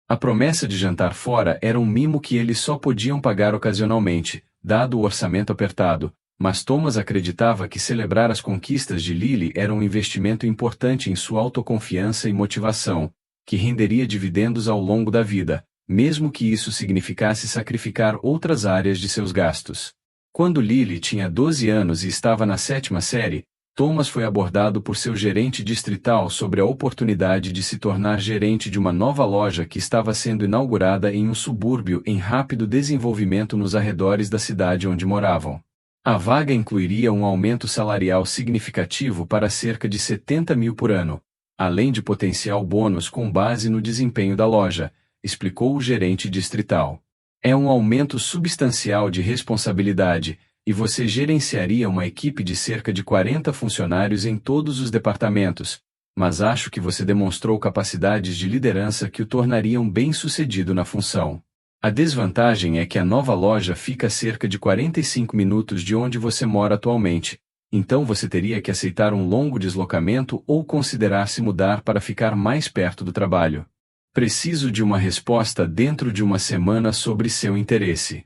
A promessa de jantar fora era um mimo que eles só podiam pagar ocasionalmente, dado o orçamento apertado, mas Thomas acreditava que celebrar as conquistas de Lily era um investimento importante em sua autoconfiança e motivação, que renderia dividendos ao longo da vida, mesmo que isso significasse sacrificar outras áreas de seus gastos. Quando Lily tinha 12 anos e estava na 7ª série, Thomas foi abordado por seu gerente distrital sobre a oportunidade de se tornar gerente de uma nova loja que estava sendo inaugurada em um subúrbio em rápido desenvolvimento nos arredores da cidade onde moravam. A vaga incluiria um aumento salarial significativo para cerca de 70 mil por ano, além de potencial bônus com base no desempenho da loja, explicou o gerente distrital. É um aumento substancial de responsabilidade, e você gerenciaria uma equipe de cerca de 40 funcionários em todos os departamentos, mas acho que você demonstrou capacidades de liderança que o tornariam bem-sucedido na função. A desvantagem é que a nova loja fica a cerca de 45 minutos de onde você mora atualmente, então você teria que aceitar um longo deslocamento ou considerar se mudar para ficar mais perto do trabalho. Preciso de uma resposta dentro de uma semana sobre seu interesse.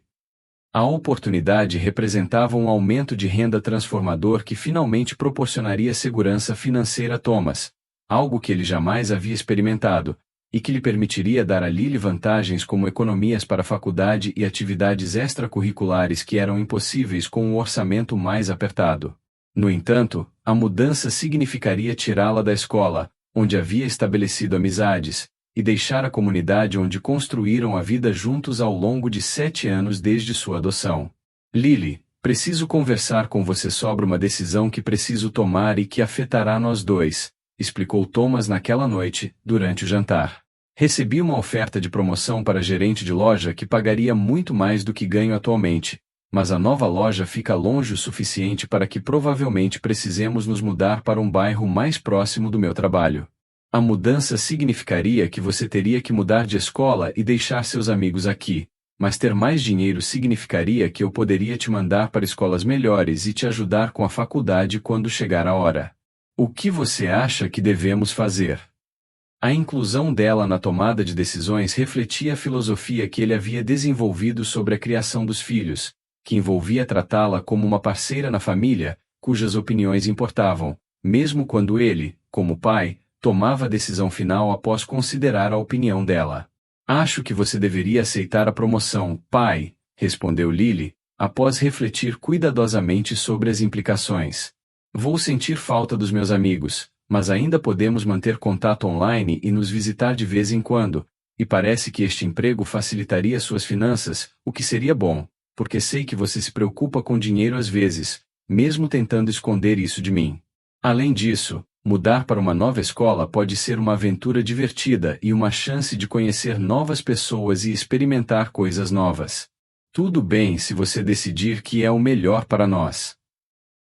A oportunidade representava um aumento de renda transformador que finalmente proporcionaria segurança financeira a Thomas, algo que ele jamais havia experimentado, e que lhe permitiria dar a Lily vantagens como economias para a faculdade e atividades extracurriculares que eram impossíveis com um orçamento mais apertado. No entanto, a mudança significaria tirá-la da escola, onde havia estabelecido amizades, e deixar a comunidade onde construíram a vida juntos ao longo de 7 anos desde sua adoção. Lily, preciso conversar com você sobre uma decisão que preciso tomar e que afetará nós dois, explicou Thomas naquela noite, durante o jantar. Recebi uma oferta de promoção para gerente de loja que pagaria muito mais do que ganho atualmente, mas a nova loja fica longe o suficiente para que provavelmente precisemos nos mudar para um bairro mais próximo do meu trabalho. A mudança significaria que você teria que mudar de escola e deixar seus amigos aqui, mas ter mais dinheiro significaria que eu poderia te mandar para escolas melhores e te ajudar com a faculdade quando chegar a hora. O que você acha que devemos fazer? A inclusão dela na tomada de decisões refletia a filosofia que ele havia desenvolvido sobre a criação dos filhos, que envolvia tratá-la como uma parceira na família, cujas opiniões importavam, mesmo quando ele, como pai, tomava a decisão final após considerar a opinião dela. Acho que você deveria aceitar a promoção, pai, respondeu Lily, após refletir cuidadosamente sobre as implicações. Vou sentir falta dos meus amigos, mas ainda podemos manter contato online e nos visitar de vez em quando, e parece que este emprego facilitaria suas finanças, o que seria bom, porque sei que você se preocupa com dinheiro às vezes, mesmo tentando esconder isso de mim. Além disso, mudar para uma nova escola pode ser uma aventura divertida e uma chance de conhecer novas pessoas e experimentar coisas novas. Tudo bem se você decidir que é o melhor para nós.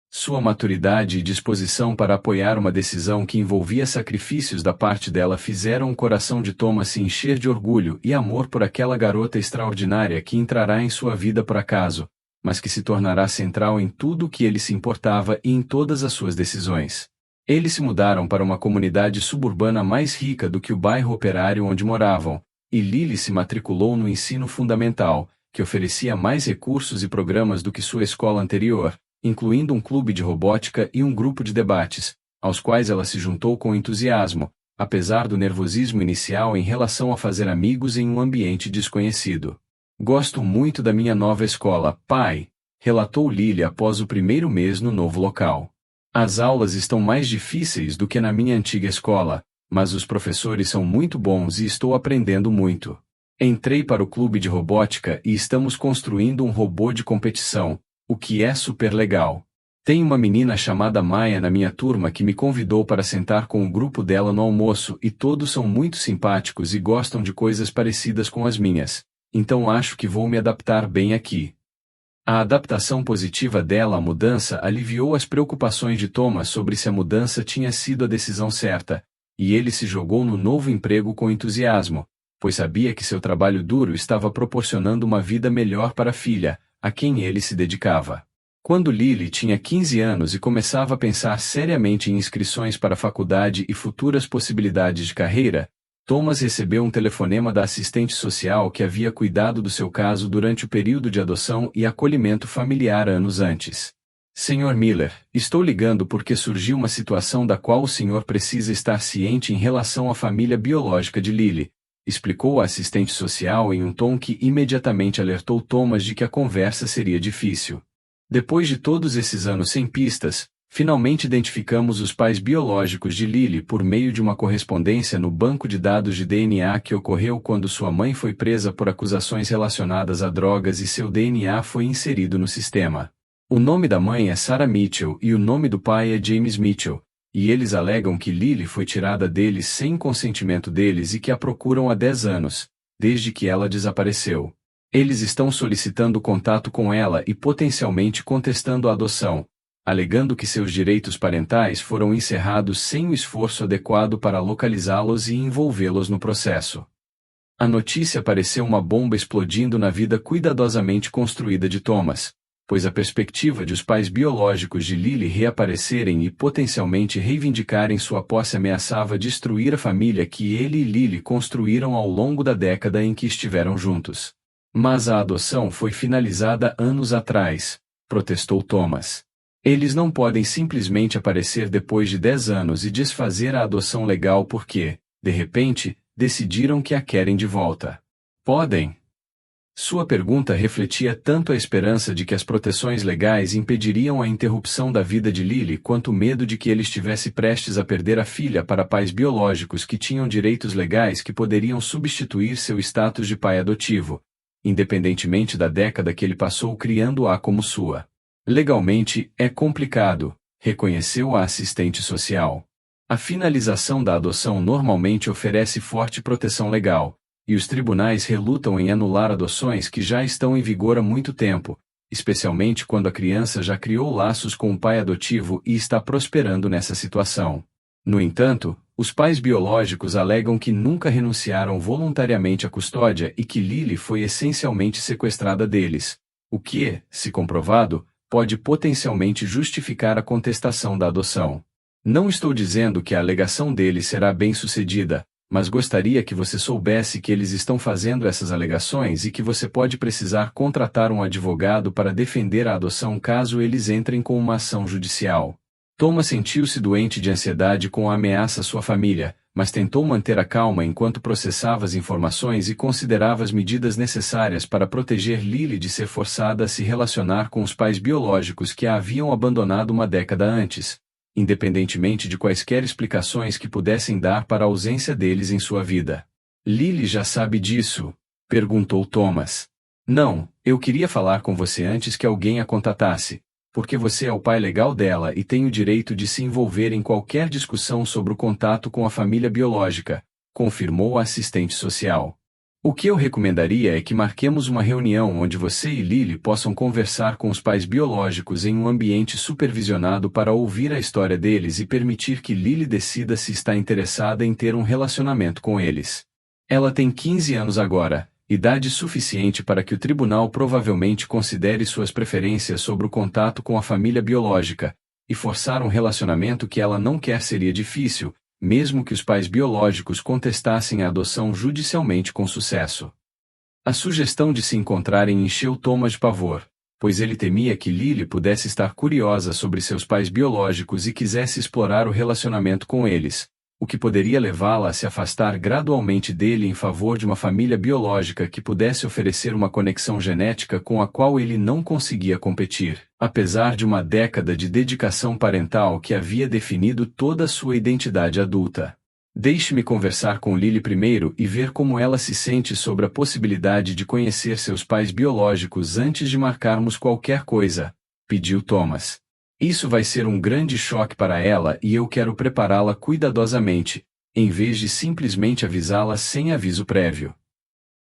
Sua maturidade e disposição para apoiar uma decisão que envolvia sacrifícios da parte dela fizeram o coração de Thomas se encher de orgulho e amor por aquela garota extraordinária que entrará em sua vida por acaso, mas que se tornará central em tudo o que ele se importava e em todas as suas decisões. Eles se mudaram para uma comunidade suburbana mais rica do que o bairro operário onde moravam, e Lily se matriculou no ensino fundamental, que oferecia mais recursos e programas do que sua escola anterior, incluindo um clube de robótica e um grupo de debates, aos quais ela se juntou com entusiasmo, apesar do nervosismo inicial em relação a fazer amigos em um ambiente desconhecido. Gosto muito da minha nova escola, pai, relatou Lily após o primeiro mês no novo local. As aulas estão mais difíceis do que na minha antiga escola, mas os professores são muito bons e estou aprendendo muito. Entrei para o clube de robótica e estamos construindo um robô de competição, o que é super legal. Tem uma menina chamada Maya na minha turma que me convidou para sentar com o grupo dela no almoço e todos são muito simpáticos e gostam de coisas parecidas com as minhas, então acho que vou me adaptar bem aqui. A adaptação positiva dela à mudança aliviou as preocupações de Thomas sobre se a mudança tinha sido a decisão certa, e ele se jogou no novo emprego com entusiasmo, pois sabia que seu trabalho duro estava proporcionando uma vida melhor para a filha, a quem ele se dedicava. Quando Lily tinha 15 anos e começava a pensar seriamente em inscrições para a faculdade e futuras possibilidades de carreira, Thomas recebeu um telefonema da assistente social que havia cuidado do seu caso durante o período de adoção e acolhimento familiar anos antes. Sr. Miller, estou ligando porque surgiu uma situação da qual o senhor precisa estar ciente em relação à família biológica de Lily, explicou a assistente social em um tom que imediatamente alertou Thomas de que a conversa seria difícil. Depois de todos esses anos sem pistas, finalmente identificamos os pais biológicos de Lily por meio de uma correspondência no banco de dados de DNA que ocorreu quando sua mãe foi presa por acusações relacionadas a drogas e seu DNA foi inserido no sistema. O nome da mãe é Sarah Mitchell e o nome do pai é James Mitchell, e eles alegam que Lily foi tirada deles sem consentimento deles e que a procuram há 10 anos, desde que ela desapareceu. Eles estão solicitando contato com ela e potencialmente contestando a adoção, alegando que seus direitos parentais foram encerrados sem o esforço adequado para localizá-los e envolvê-los no processo. A notícia pareceu uma bomba explodindo na vida cuidadosamente construída de Thomas, pois a perspectiva de os pais biológicos de Lily reaparecerem e potencialmente reivindicarem sua posse ameaçava destruir a família que ele e Lily construíram ao longo da década em que estiveram juntos. Mas a adoção foi finalizada anos atrás, protestou Thomas. Eles não podem simplesmente aparecer depois de 10 anos e desfazer a adoção legal porque, de repente, decidiram que a querem de volta. Podem? Sua pergunta refletia tanto a esperança de que as proteções legais impediriam a interrupção da vida de Lily quanto o medo de que ele estivesse prestes a perder a filha para pais biológicos que tinham direitos legais que poderiam substituir seu status de pai adotivo, independentemente da década que ele passou criando-a como sua. Legalmente, é complicado, reconheceu a assistente social. A finalização da adoção normalmente oferece forte proteção legal, e os tribunais relutam em anular adoções que já estão em vigor há muito tempo, especialmente quando a criança já criou laços com o pai adotivo e está prosperando nessa situação. No entanto, os pais biológicos alegam que nunca renunciaram voluntariamente à custódia e que Lily foi essencialmente sequestrada deles, o que, se comprovado, pode potencialmente justificar a contestação da adoção. Não estou dizendo que a alegação deles será bem-sucedida, mas gostaria que você soubesse que eles estão fazendo essas alegações e que você pode precisar contratar um advogado para defender a adoção caso eles entrem com uma ação judicial. Thomas sentiu-se doente de ansiedade com a ameaça à sua família, mas tentou manter a calma enquanto processava as informações e considerava as medidas necessárias para proteger Lily de ser forçada a se relacionar com os pais biológicos que a haviam abandonado uma década antes, independentemente de quaisquer explicações que pudessem dar para a ausência deles em sua vida. Lily já sabe disso? Perguntou Thomas. Não, eu queria falar com você antes que alguém a contatasse, porque você é o pai legal dela e tem o direito de se envolver em qualquer discussão sobre o contato com a família biológica, confirmou a assistente social. O que eu recomendaria é que marquemos uma reunião onde você e Lily possam conversar com os pais biológicos em um ambiente supervisionado para ouvir a história deles e permitir que Lily decida se está interessada em ter um relacionamento com eles. Ela tem 15 anos agora, idade suficiente para que o tribunal provavelmente considere suas preferências sobre o contato com a família biológica, e forçar um relacionamento que ela não quer seria difícil, mesmo que os pais biológicos contestassem a adoção judicialmente com sucesso. A sugestão de se encontrarem encheu Thomas de pavor, pois ele temia que Lily pudesse estar curiosa sobre seus pais biológicos e quisesse explorar o relacionamento com eles, o que poderia levá-la a se afastar gradualmente dele em favor de uma família biológica que pudesse oferecer uma conexão genética com a qual ele não conseguia competir, apesar de uma década de dedicação parental que havia definido toda a sua identidade adulta. Deixe-me conversar com Lily primeiro e ver como ela se sente sobre a possibilidade de conhecer seus pais biológicos antes de marcarmos qualquer coisa, pediu Thomas. Isso vai ser um grande choque para ela e eu quero prepará-la cuidadosamente, em vez de simplesmente avisá-la sem aviso prévio.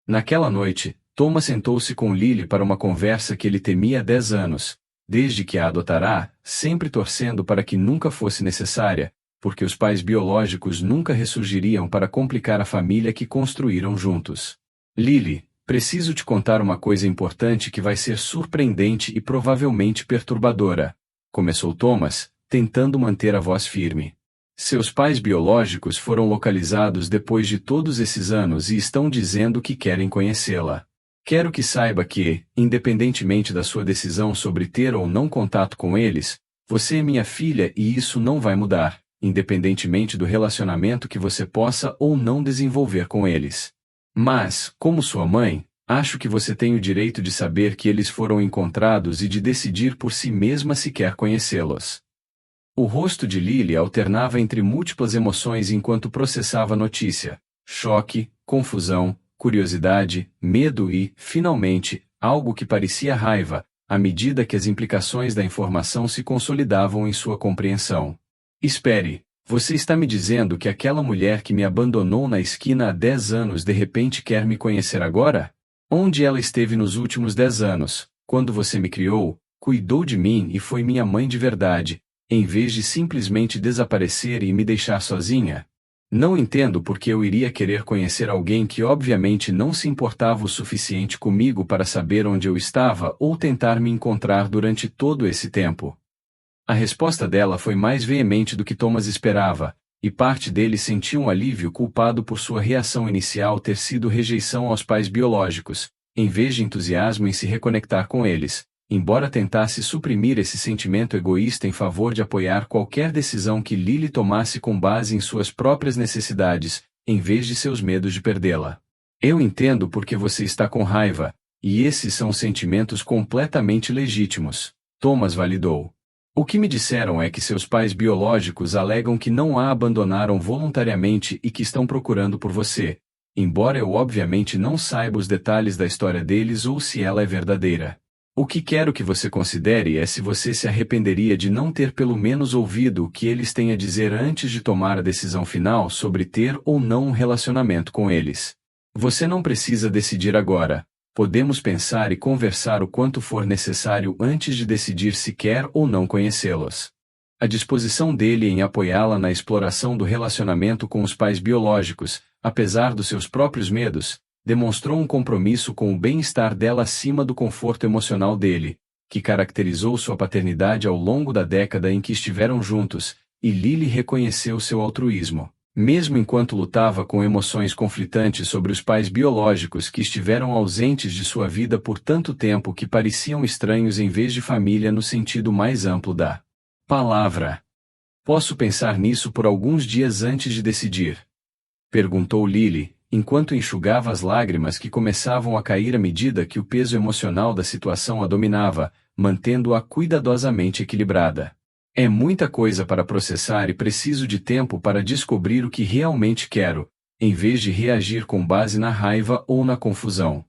Naquela noite, Thomas sentou-se com Lily para uma conversa que ele temia há 10 anos, desde que a adotará, sempre torcendo para que nunca fosse necessária, porque os pais biológicos nunca ressurgiriam para complicar a família que construíram juntos. Lily, preciso te contar uma coisa importante que vai ser surpreendente e provavelmente perturbadora, começou Thomas, tentando manter a voz firme. Seus pais biológicos foram localizados depois de todos esses anos e estão dizendo que querem conhecê-la. Quero que saiba que, independentemente da sua decisão sobre ter ou não contato com eles, você é minha filha e isso não vai mudar, independentemente do relacionamento que você possa ou não desenvolver com eles. Mas, como sua mãe, acho que você tem o direito de saber que eles foram encontrados e de decidir por si mesma se quer conhecê-los. O rosto de Lily alternava entre múltiplas emoções enquanto processava a notícia: choque, confusão, curiosidade, medo e, finalmente, algo que parecia raiva, à medida que as implicações da informação se consolidavam em sua compreensão. Espere, você está me dizendo que aquela mulher que me abandonou na esquina há 10 anos de repente quer me conhecer agora? Onde ela esteve nos últimos 10 anos, quando você me criou, cuidou de mim e foi minha mãe de verdade, em vez de simplesmente desaparecer e me deixar sozinha? Não entendo por que eu iria querer conhecer alguém que obviamente não se importava o suficiente comigo para saber onde eu estava ou tentar me encontrar durante todo esse tempo. A resposta dela foi mais veemente do que Thomas esperava, e parte dele sentiu um alívio culpado por sua reação inicial ter sido rejeição aos pais biológicos, em vez de entusiasmo em se reconectar com eles, embora tentasse suprimir esse sentimento egoísta em favor de apoiar qualquer decisão que Lily tomasse com base em suas próprias necessidades, em vez de seus medos de perdê-la. Eu entendo porque você está com raiva, e esses são sentimentos completamente legítimos, Thomas validou. O que me disseram é que seus pais biológicos alegam que não a abandonaram voluntariamente e que estão procurando por você, embora eu obviamente não saiba os detalhes da história deles ou se ela é verdadeira. O que quero que você considere é se você se arrependeria de não ter pelo menos ouvido o que eles têm a dizer antes de tomar a decisão final sobre ter ou não um relacionamento com eles. Você não precisa decidir agora. Podemos pensar e conversar o quanto for necessário antes de decidir se quer ou não conhecê-los. A disposição dele em apoiá-la na exploração do relacionamento com os pais biológicos, apesar dos seus próprios medos, demonstrou um compromisso com o bem-estar dela acima do conforto emocional dele, que caracterizou sua paternidade ao longo da década em que estiveram juntos, e Lily reconheceu seu altruísmo. Mesmo enquanto lutava com emoções conflitantes sobre os pais biológicos que estiveram ausentes de sua vida por tanto tempo que pareciam estranhos em vez de família no sentido mais amplo da palavra. Posso pensar nisso por alguns dias antes de decidir? Perguntou Lily, enquanto enxugava as lágrimas que começavam a cair à medida que o peso emocional da situação a dominava, mantendo-a cuidadosamente equilibrada. É muita coisa para processar e preciso de tempo para descobrir o que realmente quero, em vez de reagir com base na raiva ou na confusão.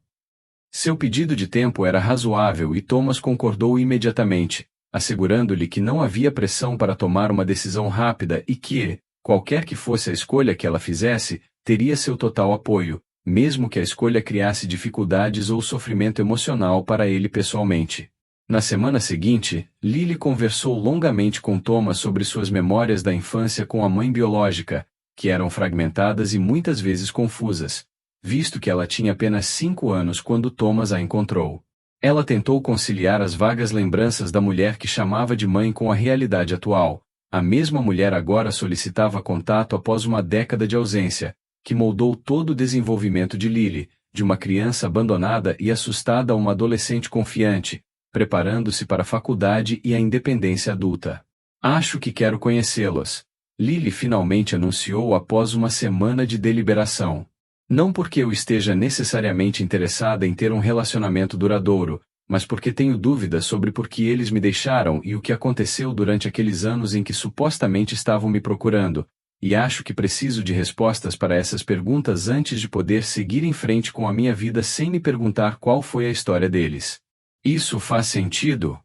Seu pedido de tempo era razoável e Thomas concordou imediatamente, assegurando-lhe que não havia pressão para tomar uma decisão rápida e que, qualquer que fosse a escolha que ela fizesse, teria seu total apoio, mesmo que a escolha criasse dificuldades ou sofrimento emocional para ele pessoalmente. Na semana seguinte, Lily conversou longamente com Thomas sobre suas memórias da infância com a mãe biológica, que eram fragmentadas e muitas vezes confusas, visto que ela tinha apenas 5 anos quando Thomas a encontrou. Ela tentou conciliar as vagas lembranças da mulher que chamava de mãe com a realidade atual. A mesma mulher agora solicitava contato após uma década de ausência, que moldou todo o desenvolvimento de Lily, de uma criança abandonada e assustada a uma adolescente confiante, preparando-se para a faculdade e a independência adulta. Acho que quero conhecê-los. Lily finalmente anunciou após uma semana de deliberação. Não porque eu esteja necessariamente interessada em ter um relacionamento duradouro, mas porque tenho dúvidas sobre por que eles me deixaram e o que aconteceu durante aqueles anos em que supostamente estavam me procurando, e acho que preciso de respostas para essas perguntas antes de poder seguir em frente com a minha vida sem me perguntar qual foi a história deles. Isso faz sentido?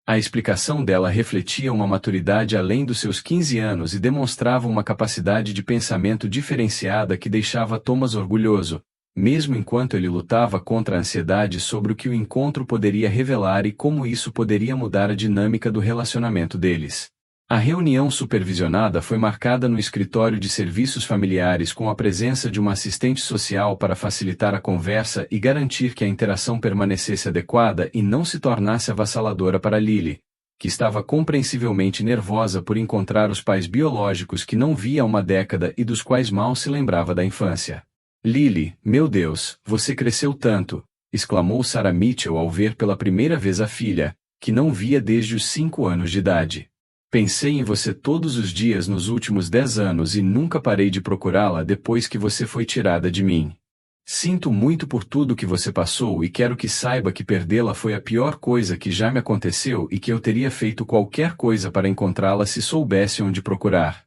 A explicação dela refletia uma maturidade além dos seus 15 anos e demonstrava uma capacidade de pensamento diferenciada que deixava Thomas orgulhoso, mesmo enquanto ele lutava contra a ansiedade sobre o que o encontro poderia revelar e como isso poderia mudar a dinâmica do relacionamento deles. A reunião supervisionada foi marcada no escritório de serviços familiares com a presença de uma assistente social para facilitar a conversa e garantir que a interação permanecesse adequada e não se tornasse avassaladora para Lily, que estava compreensivelmente nervosa por encontrar os pais biológicos que não via há uma década e dos quais mal se lembrava da infância. Lily, meu Deus, você cresceu tanto, exclamou Sarah Mitchell ao ver pela primeira vez a filha, que não via desde os 5 anos de idade. Pensei em você todos os dias nos últimos 10 anos e nunca parei de procurá-la depois que você foi tirada de mim. Sinto muito por tudo que você passou e quero que saiba que perdê-la foi a pior coisa que já me aconteceu e que eu teria feito qualquer coisa para encontrá-la se soubesse onde procurar.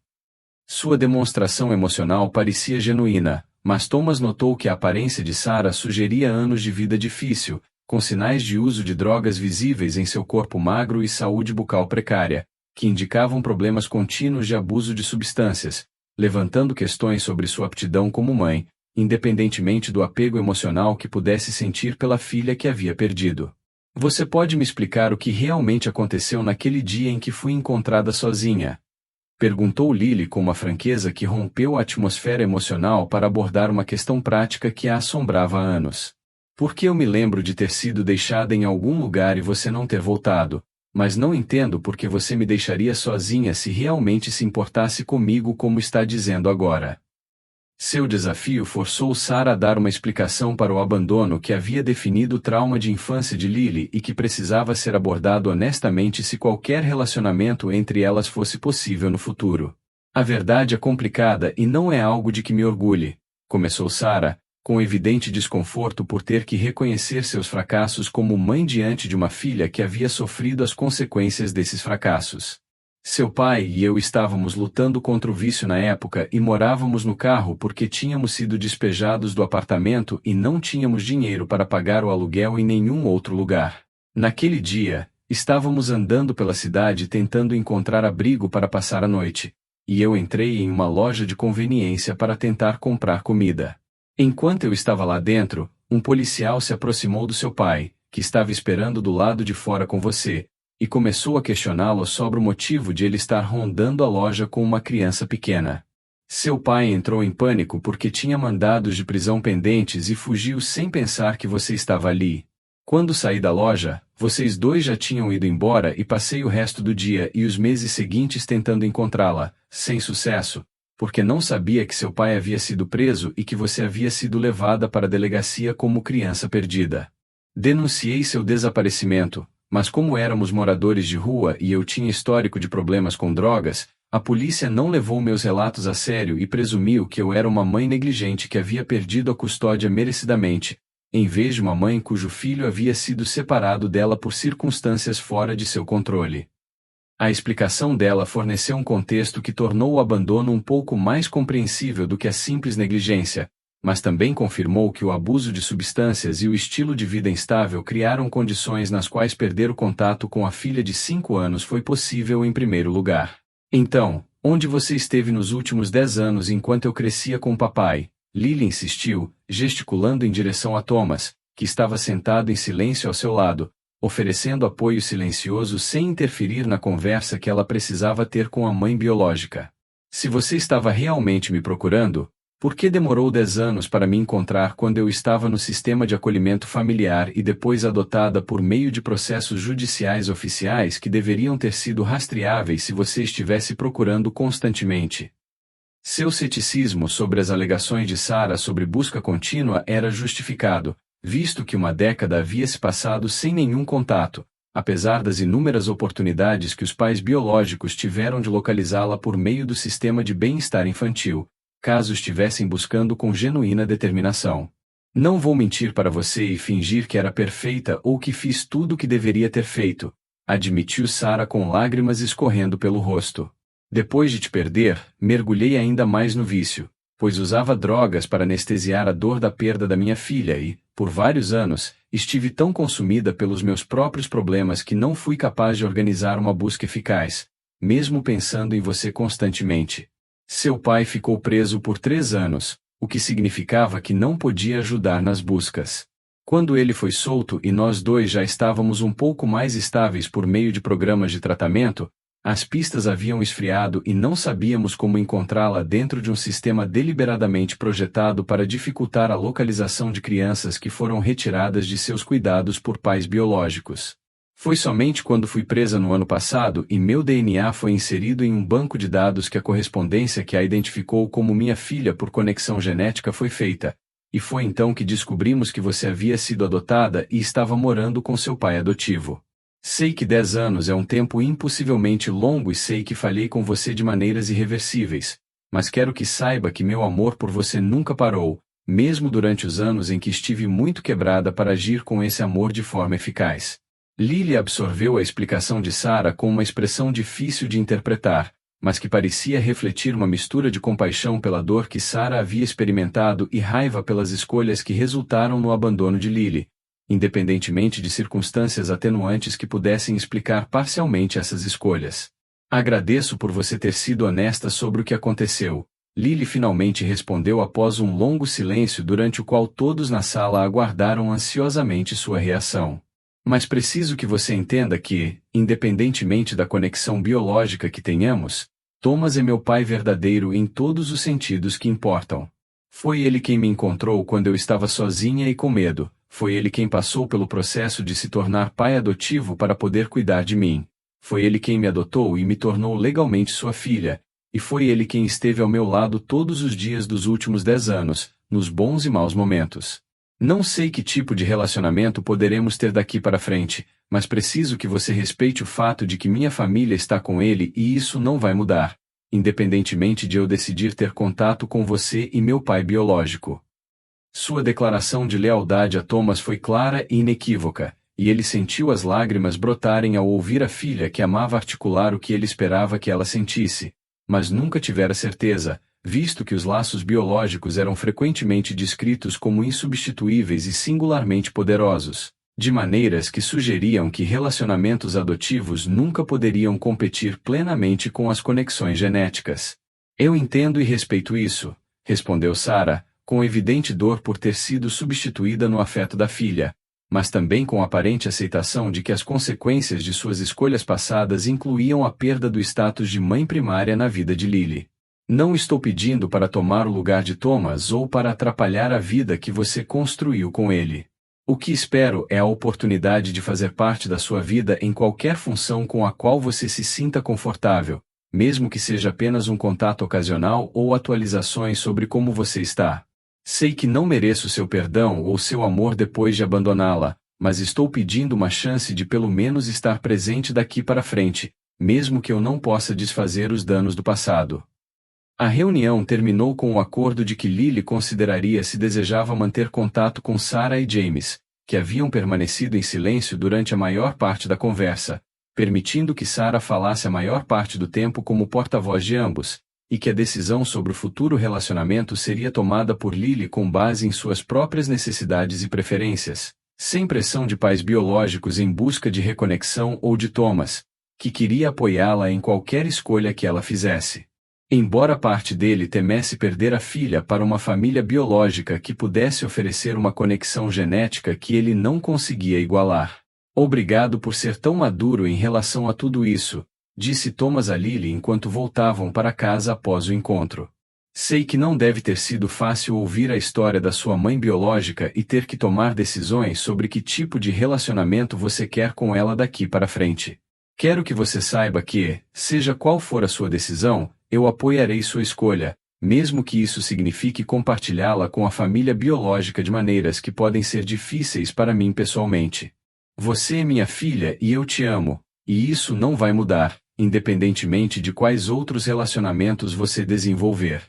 Sua demonstração emocional parecia genuína, mas Thomas notou que a aparência de Sarah sugeria anos de vida difícil, com sinais de uso de drogas visíveis em seu corpo magro e saúde bucal precária, que indicavam problemas contínuos de abuso de substâncias, levantando questões sobre sua aptidão como mãe, independentemente do apego emocional que pudesse sentir pela filha que havia perdido. Você pode me explicar o que realmente aconteceu naquele dia em que fui encontrada sozinha? Perguntou Lily com uma franqueza que rompeu a atmosfera emocional para abordar uma questão prática que a assombrava há anos. Porque eu me lembro de ter sido deixada em algum lugar e você não ter voltado, mas não entendo por que você me deixaria sozinha se realmente se importasse comigo como está dizendo agora. Seu desafio forçou Sarah a dar uma explicação para o abandono que havia definido o trauma de infância de Lily e que precisava ser abordado honestamente se qualquer relacionamento entre elas fosse possível no futuro. A verdade é complicada e não é algo de que me orgulhe, começou Sarah, com evidente desconforto por ter que reconhecer seus fracassos como mãe diante de uma filha que havia sofrido as consequências desses fracassos. Seu pai e eu estávamos lutando contra o vício na época e morávamos no carro porque tínhamos sido despejados do apartamento e não tínhamos dinheiro para pagar o aluguel em nenhum outro lugar. Naquele dia, estávamos andando pela cidade tentando encontrar abrigo para passar a noite, e eu entrei em uma loja de conveniência para tentar comprar comida. Enquanto eu estava lá dentro, um policial se aproximou do seu pai, que estava esperando do lado de fora com você, e começou a questioná-lo sobre o motivo de ele estar rondando a loja com uma criança pequena. Seu pai entrou em pânico porque tinha mandados de prisão pendentes e fugiu sem pensar que você estava ali. Quando saí da loja, vocês dois já tinham ido embora e passei o resto do dia e os meses seguintes tentando encontrá-la, sem sucesso, porque não sabia que seu pai havia sido preso e que você havia sido levada para a delegacia como criança perdida. Denunciei seu desaparecimento, mas como éramos moradores de rua e eu tinha histórico de problemas com drogas, a polícia não levou meus relatos a sério e presumiu que eu era uma mãe negligente que havia perdido a custódia merecidamente, em vez de uma mãe cujo filho havia sido separado dela por circunstâncias fora de seu controle. A explicação dela forneceu um contexto que tornou o abandono um pouco mais compreensível do que a simples negligência, mas também confirmou que o abuso de substâncias e o estilo de vida instável criaram condições nas quais perder o contato com a filha de 5 anos foi possível em primeiro lugar. Então, onde você esteve nos últimos 10 anos enquanto eu crescia com o papai? Lily insistiu, gesticulando em direção a Thomas, que estava sentado em silêncio ao seu lado, oferecendo apoio silencioso sem interferir na conversa que ela precisava ter com a mãe biológica. Se você estava realmente me procurando, por que demorou 10 anos para me encontrar quando eu estava no sistema de acolhimento familiar e depois adotada por meio de processos judiciais oficiais que deveriam ter sido rastreáveis se você estivesse procurando constantemente? Seu ceticismo sobre as alegações de Sarah sobre busca contínua era justificado, visto que uma década havia se passado sem nenhum contato, apesar das inúmeras oportunidades que os pais biológicos tiveram de localizá-la por meio do sistema de bem-estar infantil, caso estivessem buscando com genuína determinação. Não vou mentir para você e fingir que era perfeita ou que fiz tudo o que deveria ter feito, admitiu Sarah com lágrimas escorrendo pelo rosto. Depois de te perder, mergulhei ainda mais no vício, pois usava drogas para anestesiar a dor da perda da minha filha e, por vários anos, estive tão consumida pelos meus próprios problemas que não fui capaz de organizar uma busca eficaz, mesmo pensando em você constantemente. Seu pai ficou preso por 3 anos, o que significava que não podia ajudar nas buscas. Quando ele foi solto e nós dois já estávamos um pouco mais estáveis por meio de programas de tratamento, as pistas haviam esfriado e não sabíamos como encontrá-la dentro de um sistema deliberadamente projetado para dificultar a localização de crianças que foram retiradas de seus cuidados por pais biológicos. Foi somente quando fui presa no ano passado e meu DNA foi inserido em um banco de dados que a correspondência que a identificou como minha filha por conexão genética foi feita, e foi então que descobrimos que você havia sido adotada e estava morando com seu pai adotivo. Sei que 10 anos é um tempo impossivelmente longo e sei que falhei com você de maneiras irreversíveis, mas quero que saiba que meu amor por você nunca parou, mesmo durante os anos em que estive muito quebrada para agir com esse amor de forma eficaz. Lily absorveu a explicação de Sarah com uma expressão difícil de interpretar, mas que parecia refletir uma mistura de compaixão pela dor que Sarah havia experimentado e raiva pelas escolhas que resultaram no abandono de Lily, independentemente de circunstâncias atenuantes que pudessem explicar parcialmente essas escolhas. Agradeço por você ter sido honesta sobre o que aconteceu, Lily finalmente respondeu após um longo silêncio durante o qual todos na sala aguardaram ansiosamente sua reação. Mas preciso que você entenda que, independentemente da conexão biológica que tenhamos, Thomas é meu pai verdadeiro em todos os sentidos que importam. Foi ele quem me encontrou quando eu estava sozinha e com medo. Foi ele quem passou pelo processo de se tornar pai adotivo para poder cuidar de mim. Foi ele quem me adotou e me tornou legalmente sua filha, e foi ele quem esteve ao meu lado todos os dias dos últimos 10 anos, nos bons e maus momentos. Não sei que tipo de relacionamento poderemos ter daqui para frente, mas preciso que você respeite o fato de que minha família está com ele e isso não vai mudar, independentemente de eu decidir ter contato com você e meu pai biológico. Sua declaração de lealdade a Thomas foi clara e inequívoca, e ele sentiu as lágrimas brotarem ao ouvir a filha que amava articular o que ele esperava que ela sentisse, mas nunca tivera certeza, visto que os laços biológicos eram frequentemente descritos como insubstituíveis e singularmente poderosos, de maneiras que sugeriam que relacionamentos adotivos nunca poderiam competir plenamente com as conexões genéticas. Eu entendo e respeito isso, respondeu Sarah, com evidente dor por ter sido substituída no afeto da filha, mas também com aparente aceitação de que as consequências de suas escolhas passadas incluíam a perda do status de mãe primária na vida de Lily. Não estou pedindo para tomar o lugar de Thomas ou para atrapalhar a vida que você construiu com ele. O que espero é a oportunidade de fazer parte da sua vida em qualquer função com a qual você se sinta confortável, mesmo que seja apenas um contato ocasional ou atualizações sobre como você está. Sei que não mereço seu perdão ou seu amor depois de abandoná-la, mas estou pedindo uma chance de pelo menos estar presente daqui para frente, mesmo que eu não possa desfazer os danos do passado. A reunião terminou com o acordo de que Lily consideraria se desejava manter contato com Sarah e James, que haviam permanecido em silêncio durante a maior parte da conversa, permitindo que Sarah falasse a maior parte do tempo como porta-voz de ambos, e que a decisão sobre o futuro relacionamento seria tomada por Lily com base em suas próprias necessidades e preferências, sem pressão de pais biológicos em busca de reconexão ou de Thomas, que queria apoiá-la em qualquer escolha que ela fizesse. Embora parte dele temesse perder a filha para uma família biológica que pudesse oferecer uma conexão genética que ele não conseguia igualar. Obrigado por ser tão maduro em relação a tudo isso, disse Thomas a Lily enquanto voltavam para casa após o encontro. Sei que não deve ter sido fácil ouvir a história da sua mãe biológica e ter que tomar decisões sobre que tipo de relacionamento você quer com ela daqui para frente. Quero que você saiba que, seja qual for a sua decisão, eu apoiarei sua escolha, mesmo que isso signifique compartilhá-la com a família biológica de maneiras que podem ser difíceis para mim pessoalmente. Você é minha filha e eu te amo, e isso não vai mudar, independentemente de quais outros relacionamentos você desenvolver.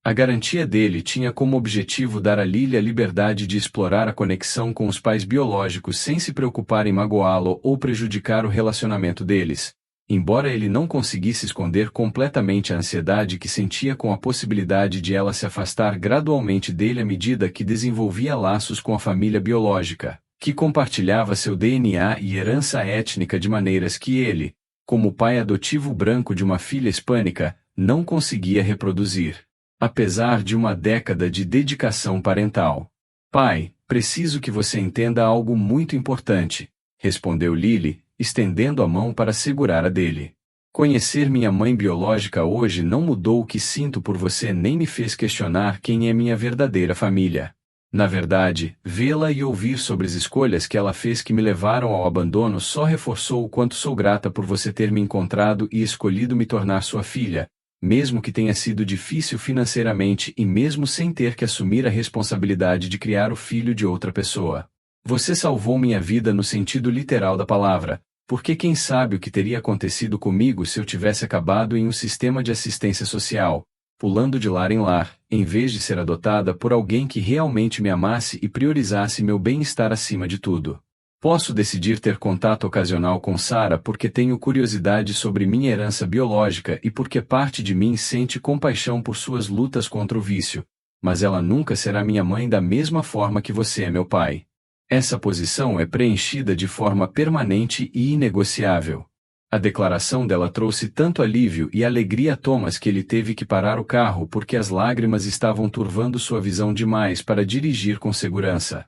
A garantia dele tinha como objetivo dar a Lily a liberdade de explorar a conexão com os pais biológicos sem se preocupar em magoá-lo ou prejudicar o relacionamento deles. Embora ele não conseguisse esconder completamente a ansiedade que sentia com a possibilidade de ela se afastar gradualmente dele à medida que desenvolvia laços com a família biológica, que compartilhava seu DNA e herança étnica de maneiras que ele, como pai adotivo branco de uma filha hispânica, não conseguia reproduzir. Apesar de uma década de dedicação parental. Pai, preciso que você entenda algo muito importante, respondeu Lily, estendendo a mão para segurar a dele. Conhecer minha mãe biológica hoje não mudou o que sinto por você nem me fez questionar quem é minha verdadeira família. Na verdade, vê-la e ouvir sobre as escolhas que ela fez que me levaram ao abandono só reforçou o quanto sou grata por você ter me encontrado e escolhido me tornar sua filha, mesmo que tenha sido difícil financeiramente e mesmo sem ter que assumir a responsabilidade de criar o filho de outra pessoa. Você salvou minha vida no sentido literal da palavra, porque quem sabe o que teria acontecido comigo se eu tivesse acabado em um sistema de assistência social, pulando de lar em lar, em vez de ser adotada por alguém que realmente me amasse e priorizasse meu bem-estar acima de tudo. Posso decidir ter contato ocasional com Sarah porque tenho curiosidade sobre minha herança biológica e porque parte de mim sente compaixão por suas lutas contra o vício, mas ela nunca será minha mãe da mesma forma que você é meu pai. Essa posição é preenchida de forma permanente e inegociável. A declaração dela trouxe tanto alívio e alegria a Thomas que ele teve que parar o carro porque as lágrimas estavam turvando sua visão demais para dirigir com segurança.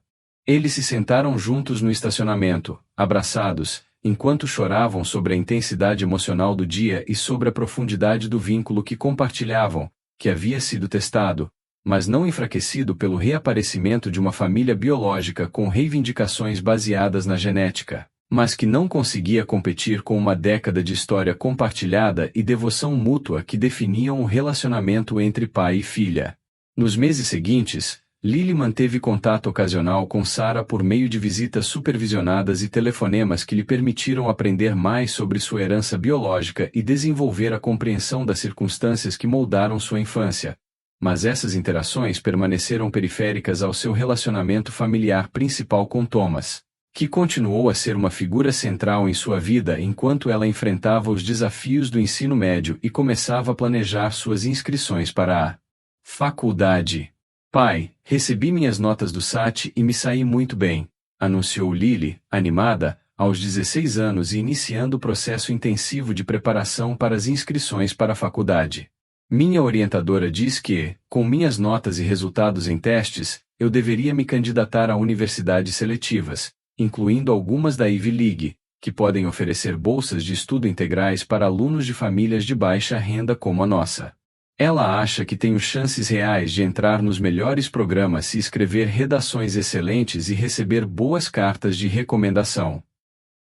Eles se sentaram juntos no estacionamento, abraçados, enquanto choravam sobre a intensidade emocional do dia e sobre a profundidade do vínculo que compartilhavam, que havia sido testado, mas não enfraquecido pelo reaparecimento de uma família biológica com reivindicações baseadas na genética, mas que não conseguia competir com uma década de história compartilhada e devoção mútua que definiam o relacionamento entre pai e filha. Nos meses seguintes, Lily manteve contato ocasional com Sarah por meio de visitas supervisionadas e telefonemas que lhe permitiram aprender mais sobre sua herança biológica e desenvolver a compreensão das circunstâncias que moldaram sua infância. Mas essas interações permaneceram periféricas ao seu relacionamento familiar principal com Thomas, que continuou a ser uma figura central em sua vida enquanto ela enfrentava os desafios do ensino médio e começava a planejar suas inscrições para a faculdade. Pai, recebi minhas notas do SAT e me saí muito bem, anunciou Lily, animada, aos 16 anos e iniciando o processo intensivo de preparação para as inscrições para a faculdade. Minha orientadora diz que, com minhas notas e resultados em testes, eu deveria me candidatar a universidades seletivas, incluindo algumas da Ivy League, que podem oferecer bolsas de estudo integrais para alunos de famílias de baixa renda como a nossa. Ela acha que tenho chances reais de entrar nos melhores programas se escrever redações excelentes e receber boas cartas de recomendação.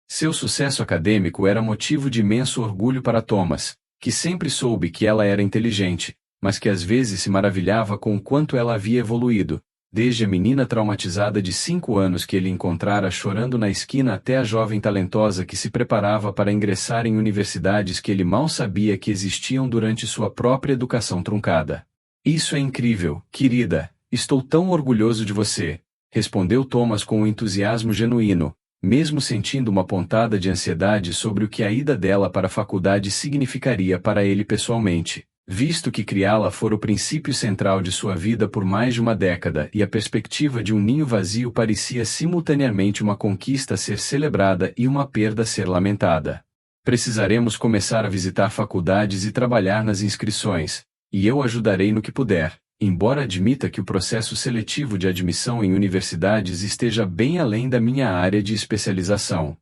Seu sucesso acadêmico era motivo de imenso orgulho para Thomas, que sempre soube que ela era inteligente, mas que às vezes se maravilhava com o quanto ela havia evoluído, desde a menina traumatizada de 5 anos que ele encontrara chorando na esquina até a jovem talentosa que se preparava para ingressar em universidades que ele mal sabia que existiam durante sua própria educação truncada. Isso é incrível, querida, estou tão orgulhoso de você, respondeu Thomas com um entusiasmo genuíno, mesmo sentindo uma pontada de ansiedade sobre o que a ida dela para a faculdade significaria para ele pessoalmente, visto que criá-la fora o princípio central de sua vida por mais de uma década e a perspectiva de um ninho vazio parecia simultaneamente uma conquista a ser celebrada e uma perda a ser lamentada. Precisaremos começar a visitar faculdades e trabalhar nas inscrições, e eu ajudarei no que puder, embora admita que o processo seletivo de admissão em universidades esteja bem além da minha área de especialização.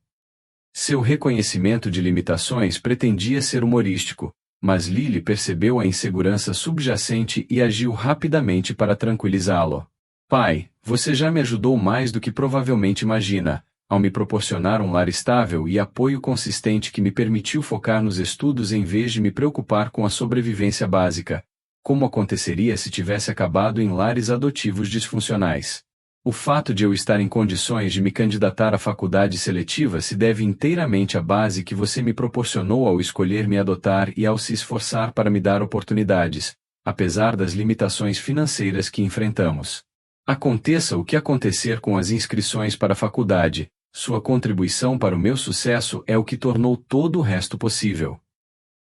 Seu reconhecimento de limitações pretendia ser humorístico, mas Lily percebeu a insegurança subjacente e agiu rapidamente para tranquilizá-lo. Pai, você já me ajudou mais do que provavelmente imagina, ao me proporcionar um lar estável e apoio consistente que me permitiu focar nos estudos em vez de me preocupar com a sobrevivência básica. Como aconteceria se tivesse acabado em lares adotivos disfuncionais? O fato de eu estar em condições de me candidatar à faculdade seletiva se deve inteiramente à base que você me proporcionou ao escolher me adotar e ao se esforçar para me dar oportunidades, apesar das limitações financeiras que enfrentamos. Aconteça o que acontecer com as inscrições para a faculdade, sua contribuição para o meu sucesso é o que tornou todo o resto possível.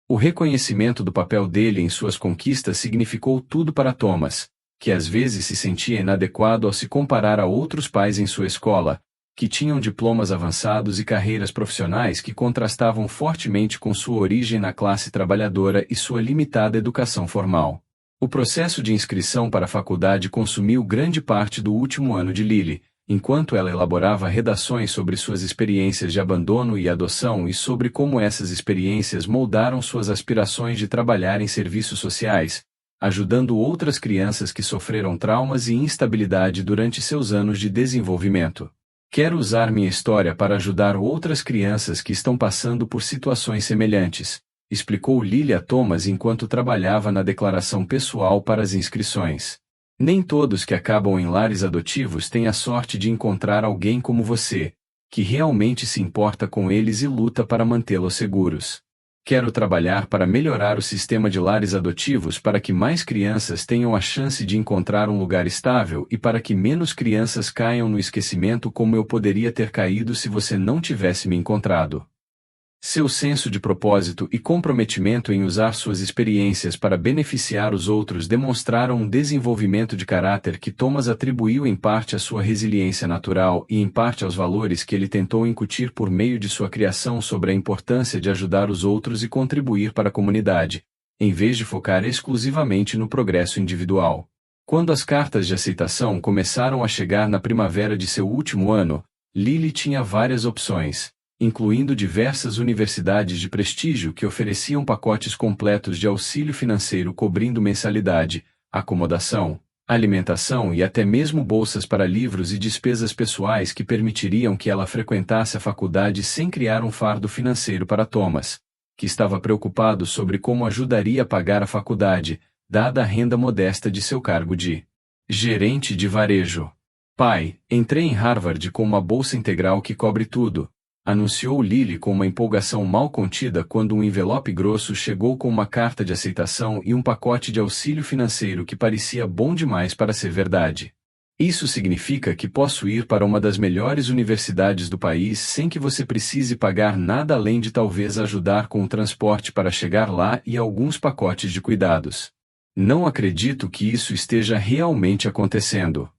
O reconhecimento do papel dele em suas conquistas significou tudo para Thomas, que às vezes se sentia inadequado ao se comparar a outros pais em sua escola, que tinham diplomas avançados e carreiras profissionais que contrastavam fortemente com sua origem na classe trabalhadora e sua limitada educação formal. O processo de inscrição para a faculdade consumiu grande parte do último ano de Lily, enquanto ela elaborava redações sobre suas experiências de abandono e adoção e sobre como essas experiências moldaram suas aspirações de trabalhar em serviços sociais, ajudando outras crianças que sofreram traumas e instabilidade durante seus anos de desenvolvimento. Quero usar minha história para ajudar outras crianças que estão passando por situações semelhantes, explicou Lily a Thomas enquanto trabalhava na declaração pessoal para as inscrições. Nem todos que acabam em lares adotivos têm a sorte de encontrar alguém como você, que realmente se importa com eles e luta para mantê-los seguros. Quero trabalhar para melhorar o sistema de lares adotivos para que mais crianças tenham a chance de encontrar um lugar estável e para que menos crianças caiam no esquecimento como eu poderia ter caído se você não tivesse me encontrado. Seu senso de propósito e comprometimento em usar suas experiências para beneficiar os outros demonstraram um desenvolvimento de caráter que Thomas atribuiu em parte à sua resiliência natural e em parte aos valores que ele tentou incutir por meio de sua criação sobre a importância de ajudar os outros e contribuir para a comunidade, em vez de focar exclusivamente no progresso individual. Quando as cartas de aceitação começaram a chegar na primavera de seu último ano, Lily tinha várias opções, incluindo diversas universidades de prestígio que ofereciam pacotes completos de auxílio financeiro cobrindo mensalidade, acomodação, alimentação e até mesmo bolsas para livros e despesas pessoais que permitiriam que ela frequentasse a faculdade sem criar um fardo financeiro para Thomas, que estava preocupado sobre como ajudaria a pagar a faculdade, dada a renda modesta de seu cargo de gerente de varejo. Pai, entrei em Harvard com uma bolsa integral que cobre tudo, anunciou Lily com uma empolgação mal contida quando um envelope grosso chegou com uma carta de aceitação e um pacote de auxílio financeiro que parecia bom demais para ser verdade. Isso significa que posso ir para uma das melhores universidades do país sem que você precise pagar nada além de talvez ajudar com o transporte para chegar lá e alguns pacotes de cuidados. Não acredito que isso esteja realmente acontecendo.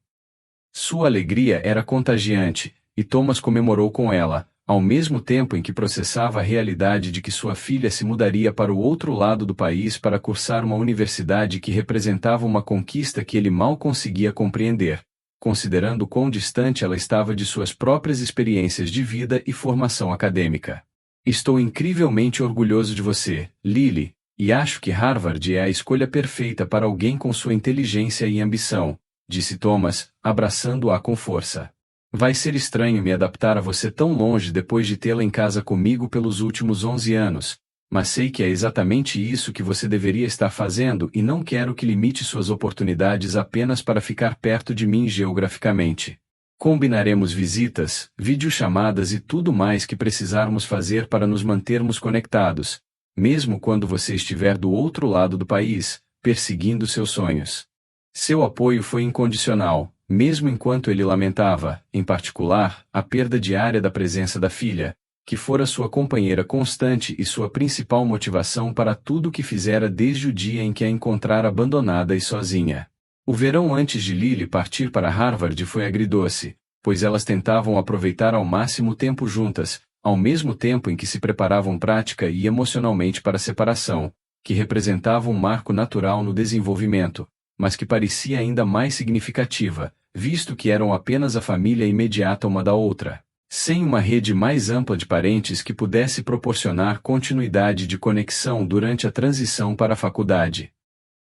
Sua alegria era contagiante, e Thomas comemorou com ela, ao mesmo tempo em que processava a realidade de que sua filha se mudaria para o outro lado do país para cursar uma universidade que representava uma conquista que ele mal conseguia compreender, considerando quão distante ela estava de suas próprias experiências de vida e formação acadêmica. Estou incrivelmente orgulhoso de você, Lily, e acho que Harvard é a escolha perfeita para alguém com sua inteligência e ambição, disse Thomas, abraçando-a com força. Vai ser estranho me adaptar a você tão longe depois de tê-la em casa comigo pelos últimos 11 anos, mas sei que é exatamente isso que você deveria estar fazendo e não quero que limite suas oportunidades apenas para ficar perto de mim geograficamente. Combinaremos visitas, videochamadas e tudo mais que precisarmos fazer para nos mantermos conectados, mesmo quando você estiver do outro lado do país, perseguindo seus sonhos. Seu apoio foi incondicional, mesmo enquanto ele lamentava, em particular, a perda diária da presença da filha, que fora sua companheira constante e sua principal motivação para tudo o que fizera desde o dia em que a encontrara abandonada e sozinha. O verão antes de Lily partir para Harvard foi agridoce, pois elas tentavam aproveitar ao máximo o tempo juntas, ao mesmo tempo em que se preparavam prática e emocionalmente para a separação, que representava um marco natural no desenvolvimento, mas que parecia ainda mais significativa, visto que eram apenas a família imediata uma da outra, sem uma rede mais ampla de parentes que pudesse proporcionar continuidade de conexão durante a transição para a faculdade.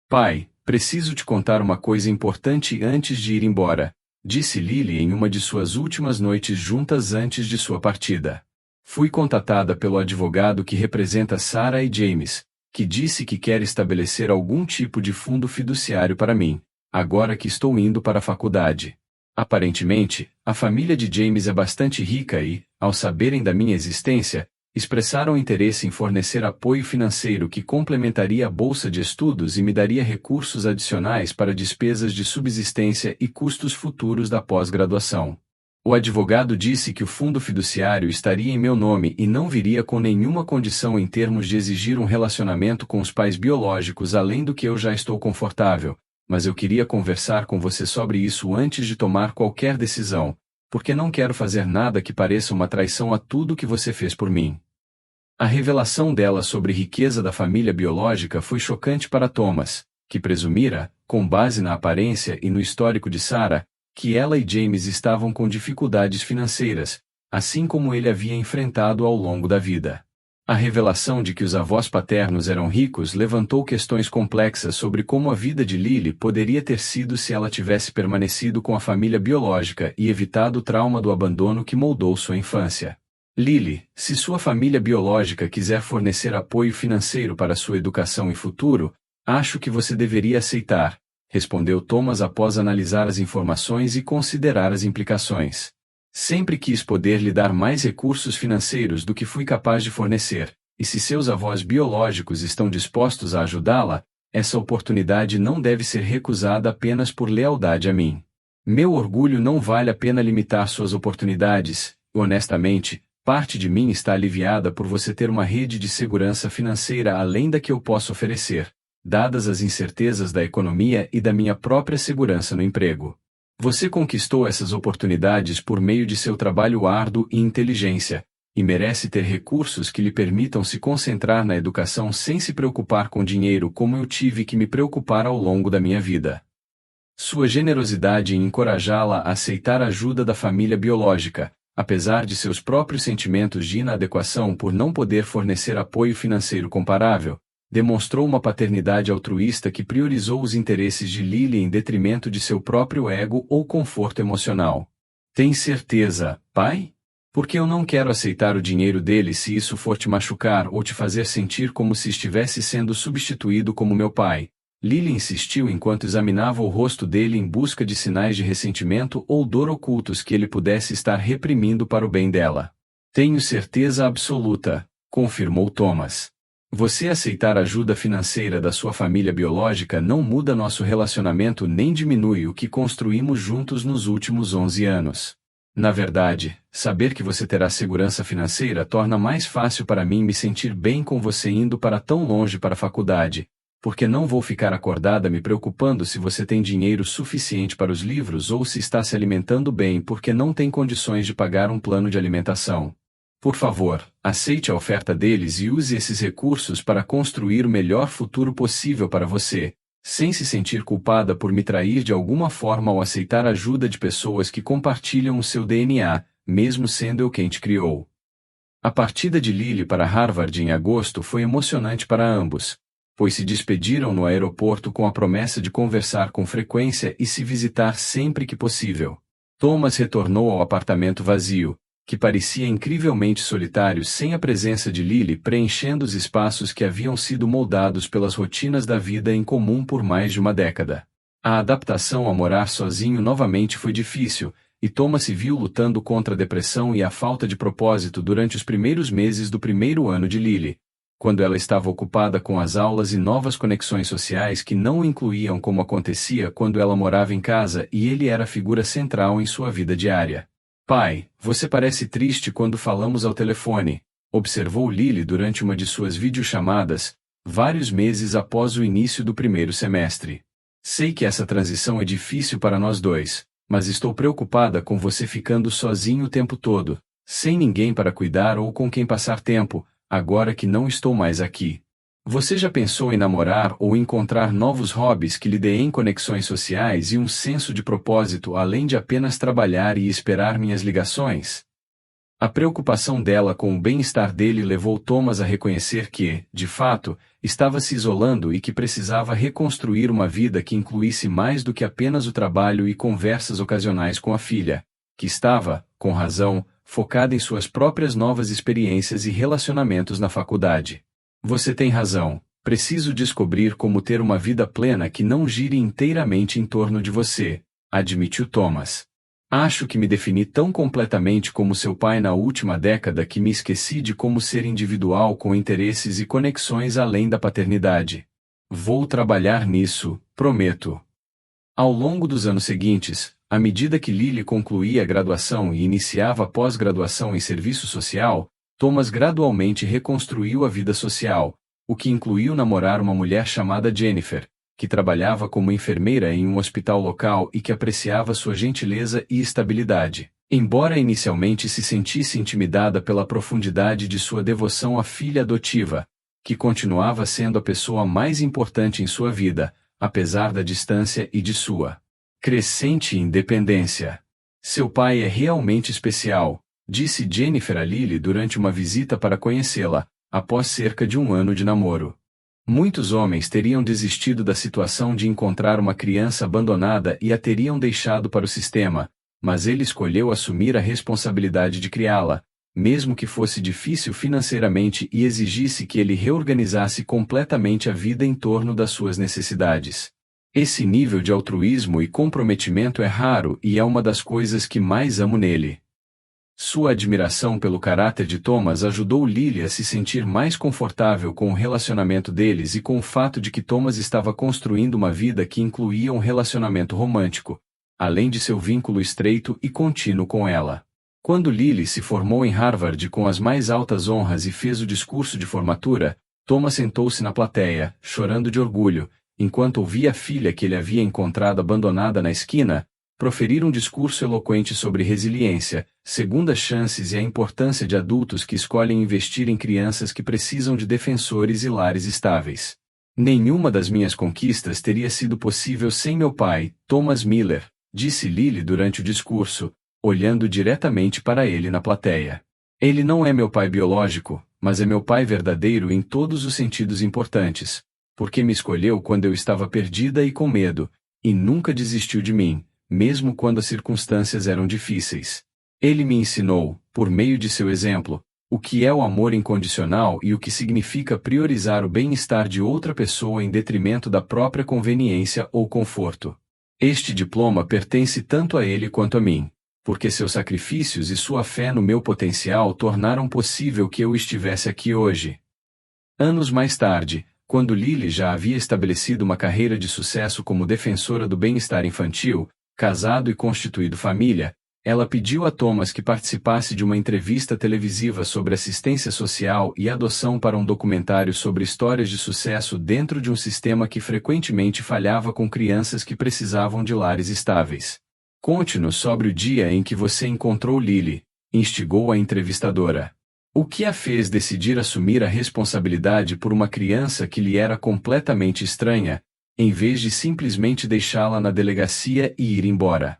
Pai, preciso te contar uma coisa importante antes de ir embora, disse Lily em uma de suas últimas noites juntas antes de sua partida. Fui contatada pelo advogado que representa Sarah e James, que disse que quer estabelecer algum tipo de fundo fiduciário para mim, agora que estou indo para a faculdade. Aparentemente, a família de James é bastante rica e, ao saberem da minha existência, expressaram interesse em fornecer apoio financeiro que complementaria a bolsa de estudos e me daria recursos adicionais para despesas de subsistência e custos futuros da pós-graduação. O advogado disse que o fundo fiduciário estaria em meu nome e não viria com nenhuma condição em termos de exigir um relacionamento com os pais biológicos além do que eu já estou confortável, mas eu queria conversar com você sobre isso antes de tomar qualquer decisão, porque não quero fazer nada que pareça uma traição a tudo que você fez por mim. A revelação dela sobre riqueza da família biológica foi chocante para Thomas, que presumira, com base na aparência e no histórico de Sarah, que ela e James estavam com dificuldades financeiras, assim como ele havia enfrentado ao longo da vida. A revelação de que os avós paternos eram ricos levantou questões complexas sobre como a vida de Lily poderia ter sido se ela tivesse permanecido com a família biológica e evitado o trauma do abandono que moldou sua infância. Lily, se sua família biológica quiser fornecer apoio financeiro para sua educação e futuro, acho que você deveria aceitar, respondeu Thomas após analisar as informações e considerar as implicações. Sempre quis poder lhe dar mais recursos financeiros do que fui capaz de fornecer, e se seus avós biológicos estão dispostos a ajudá-la, essa oportunidade não deve ser recusada apenas por lealdade a mim. Meu orgulho não vale a pena limitar suas oportunidades, e honestamente, parte de mim está aliviada por você ter uma rede de segurança financeira além da que eu posso oferecer, dadas as incertezas da economia e da minha própria segurança no emprego. Você conquistou essas oportunidades por meio de seu trabalho árduo e inteligência, e merece ter recursos que lhe permitam se concentrar na educação sem se preocupar com dinheiro como eu tive que me preocupar ao longo da minha vida. Sua generosidade em encorajá-la a aceitar a ajuda da família biológica, apesar de seus próprios sentimentos de inadequação por não poder fornecer apoio financeiro comparável, demonstrou uma paternidade altruísta que priorizou os interesses de Lily em detrimento de seu próprio ego ou conforto emocional. Tem certeza, pai? Porque eu não quero aceitar o dinheiro dele se isso for te machucar ou te fazer sentir como se estivesse sendo substituído como meu pai. Lily insistiu enquanto examinava o rosto dele em busca de sinais de ressentimento ou dor ocultos que ele pudesse estar reprimindo para o bem dela. Tenho certeza absoluta, confirmou Thomas. Você aceitar ajuda financeira da sua família biológica não muda nosso relacionamento nem diminui o que construímos juntos nos últimos 11 anos. Na verdade, saber que você terá segurança financeira torna mais fácil para mim me sentir bem com você indo para tão longe para a faculdade, porque não vou ficar acordada me preocupando se você tem dinheiro suficiente para os livros ou se está se alimentando bem porque não tem condições de pagar um plano de alimentação. Por favor, aceite a oferta deles e use esses recursos para construir o melhor futuro possível para você, sem se sentir culpada por me trair de alguma forma ao aceitar a ajuda de pessoas que compartilham o seu DNA, mesmo sendo eu quem te criou. A partida de Lily para Harvard em agosto foi emocionante para ambos, pois se despediram no aeroporto com a promessa de conversar com frequência e se visitar sempre que possível. Thomas retornou ao apartamento vazio, que parecia incrivelmente solitário sem a presença de Lily preenchendo os espaços que haviam sido moldados pelas rotinas da vida em comum por mais de uma década. A adaptação a morar sozinho novamente foi difícil, e Thomas se viu lutando contra a depressão e a falta de propósito durante os primeiros meses do primeiro ano de Lily, quando ela estava ocupada com as aulas e novas conexões sociais que não o incluíam como acontecia quando ela morava em casa e ele era a figura central em sua vida diária. Pai, você parece triste quando falamos ao telefone, observou Lily durante uma de suas videochamadas, vários meses após o início do primeiro semestre. Sei que essa transição é difícil para nós dois, mas estou preocupada com você ficando sozinho o tempo todo, sem ninguém para cuidar ou com quem passar tempo, agora que não estou mais aqui. Você já pensou em namorar ou encontrar novos hobbies que lhe deem conexões sociais e um senso de propósito além de apenas trabalhar e esperar minhas ligações? A preocupação dela com o bem-estar dele levou Thomas a reconhecer que, de fato, estava se isolando e que precisava reconstruir uma vida que incluísse mais do que apenas o trabalho e conversas ocasionais com a filha, que estava, com razão, focada em suas próprias novas experiências e relacionamentos na faculdade. Você tem razão, Preciso descobrir como ter uma vida plena que não gire inteiramente em torno de você, admitiu Thomas. Acho que me defini tão completamente como seu pai na última década que me esqueci de como ser individual com interesses e conexões além da paternidade. Vou trabalhar nisso, prometo. Ao longo dos anos seguintes, à medida que Lily concluía a graduação e iniciava a pós-graduação em serviço social, Thomas gradualmente reconstruiu a vida social, o que incluiu namorar uma mulher chamada Jennifer, que trabalhava como enfermeira em um hospital local e que apreciava sua gentileza e estabilidade. Embora inicialmente se sentisse intimidada pela profundidade de sua devoção à filha adotiva, que continuava sendo a pessoa mais importante em sua vida, apesar da distância e de sua crescente independência. Seu pai é realmente especial, disse Jennifer a Lily durante uma visita para conhecê-la, após cerca de um ano de namoro. Muitos homens teriam desistido da situação de encontrar uma criança abandonada e a teriam deixado para o sistema, mas ele escolheu assumir a responsabilidade de criá-la, mesmo que fosse difícil financeiramente e exigisse que ele reorganizasse completamente a vida em torno das suas necessidades. Esse nível de altruísmo e comprometimento é raro e é uma das coisas que mais amo nele. Sua admiração pelo caráter de Thomas ajudou Lily a se sentir mais confortável com o relacionamento deles e com o fato de que Thomas estava construindo uma vida que incluía um relacionamento romântico, além de seu vínculo estreito e contínuo com ela. Quando Lily se formou em Harvard com as mais altas honras e fez o discurso de formatura, Thomas sentou-se na plateia, chorando de orgulho, enquanto ouvia a filha que ele havia encontrado abandonada na esquina, proferir um discurso eloquente sobre resiliência, segundas chances e a importância de adultos que escolhem investir em crianças que precisam de defensores e lares estáveis. Nenhuma das minhas conquistas teria sido possível sem meu pai, Thomas Miller, disse Lily durante o discurso, olhando diretamente para ele na plateia. Ele não é meu pai biológico, mas é meu pai verdadeiro em todos os sentidos importantes, porque me escolheu quando eu estava perdida e com medo, e nunca desistiu de mim, mesmo quando as circunstâncias eram difíceis. Ele me ensinou, por meio de seu exemplo, o que é o amor incondicional e o que significa priorizar o bem-estar de outra pessoa em detrimento da própria conveniência ou conforto. Este diploma pertence tanto a ele quanto a mim, porque seus sacrifícios e sua fé no meu potencial tornaram possível que eu estivesse aqui hoje. Anos mais tarde, quando Lily já havia estabelecido uma carreira de sucesso como defensora do bem-estar infantil, casado e constituído família, ela pediu a Thomas que participasse de uma entrevista televisiva sobre assistência social e adoção para um documentário sobre histórias de sucesso dentro de um sistema que frequentemente falhava com crianças que precisavam de lares estáveis. Conte-nos sobre o dia em que você encontrou Lily, instigou a entrevistadora. O que a fez decidir assumir a responsabilidade por uma criança que lhe era completamente estranha, em vez de simplesmente deixá-la na delegacia e ir embora?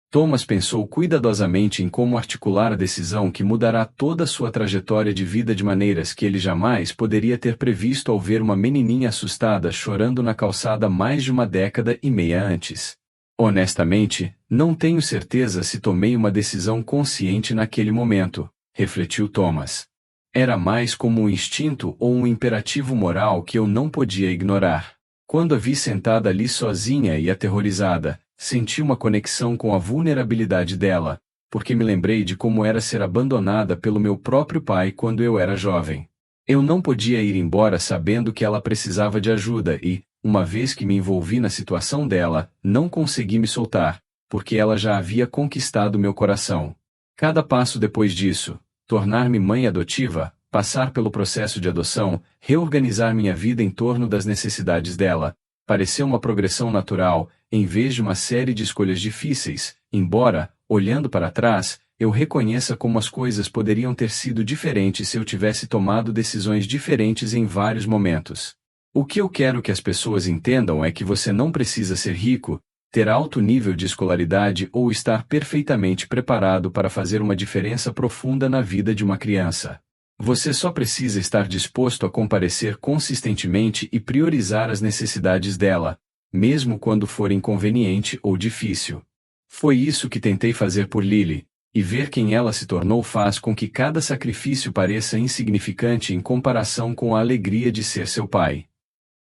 Thomas pensou cuidadosamente em como articular a decisão que mudará toda a sua trajetória de vida de maneiras que ele jamais poderia ter previsto ao ver uma menininha assustada chorando na calçada mais de uma década e meia antes. Honestamente, não tenho certeza se tomei uma decisão consciente naquele momento, refletiu Thomas. Era mais como um instinto ou um imperativo moral que eu não podia ignorar. Quando a vi sentada ali sozinha e aterrorizada, senti uma conexão com a vulnerabilidade dela, porque me lembrei de como era ser abandonada pelo meu próprio pai quando eu era jovem. Eu não podia ir embora sabendo que ela precisava de ajuda e, uma vez que me envolvi na situação dela, não consegui me soltar, porque ela já havia conquistado meu coração. Cada passo depois disso, tornar-me mãe adotiva, passar pelo processo de adoção, reorganizar minha vida em torno das necessidades dela, pareceu uma progressão natural, em vez de uma série de escolhas difíceis, embora, olhando para trás, eu reconheça como as coisas poderiam ter sido diferentes se eu tivesse tomado decisões diferentes em vários momentos. O que eu quero que as pessoas entendam é que você não precisa ser rico, ter alto nível de escolaridade ou estar perfeitamente preparado para fazer uma diferença profunda na vida de uma criança. Você só precisa estar disposto a comparecer consistentemente e priorizar as necessidades dela, mesmo quando for inconveniente ou difícil. Foi isso que tentei fazer por Lily, e ver quem ela se tornou faz com que cada sacrifício pareça insignificante em comparação com a alegria de ser seu pai.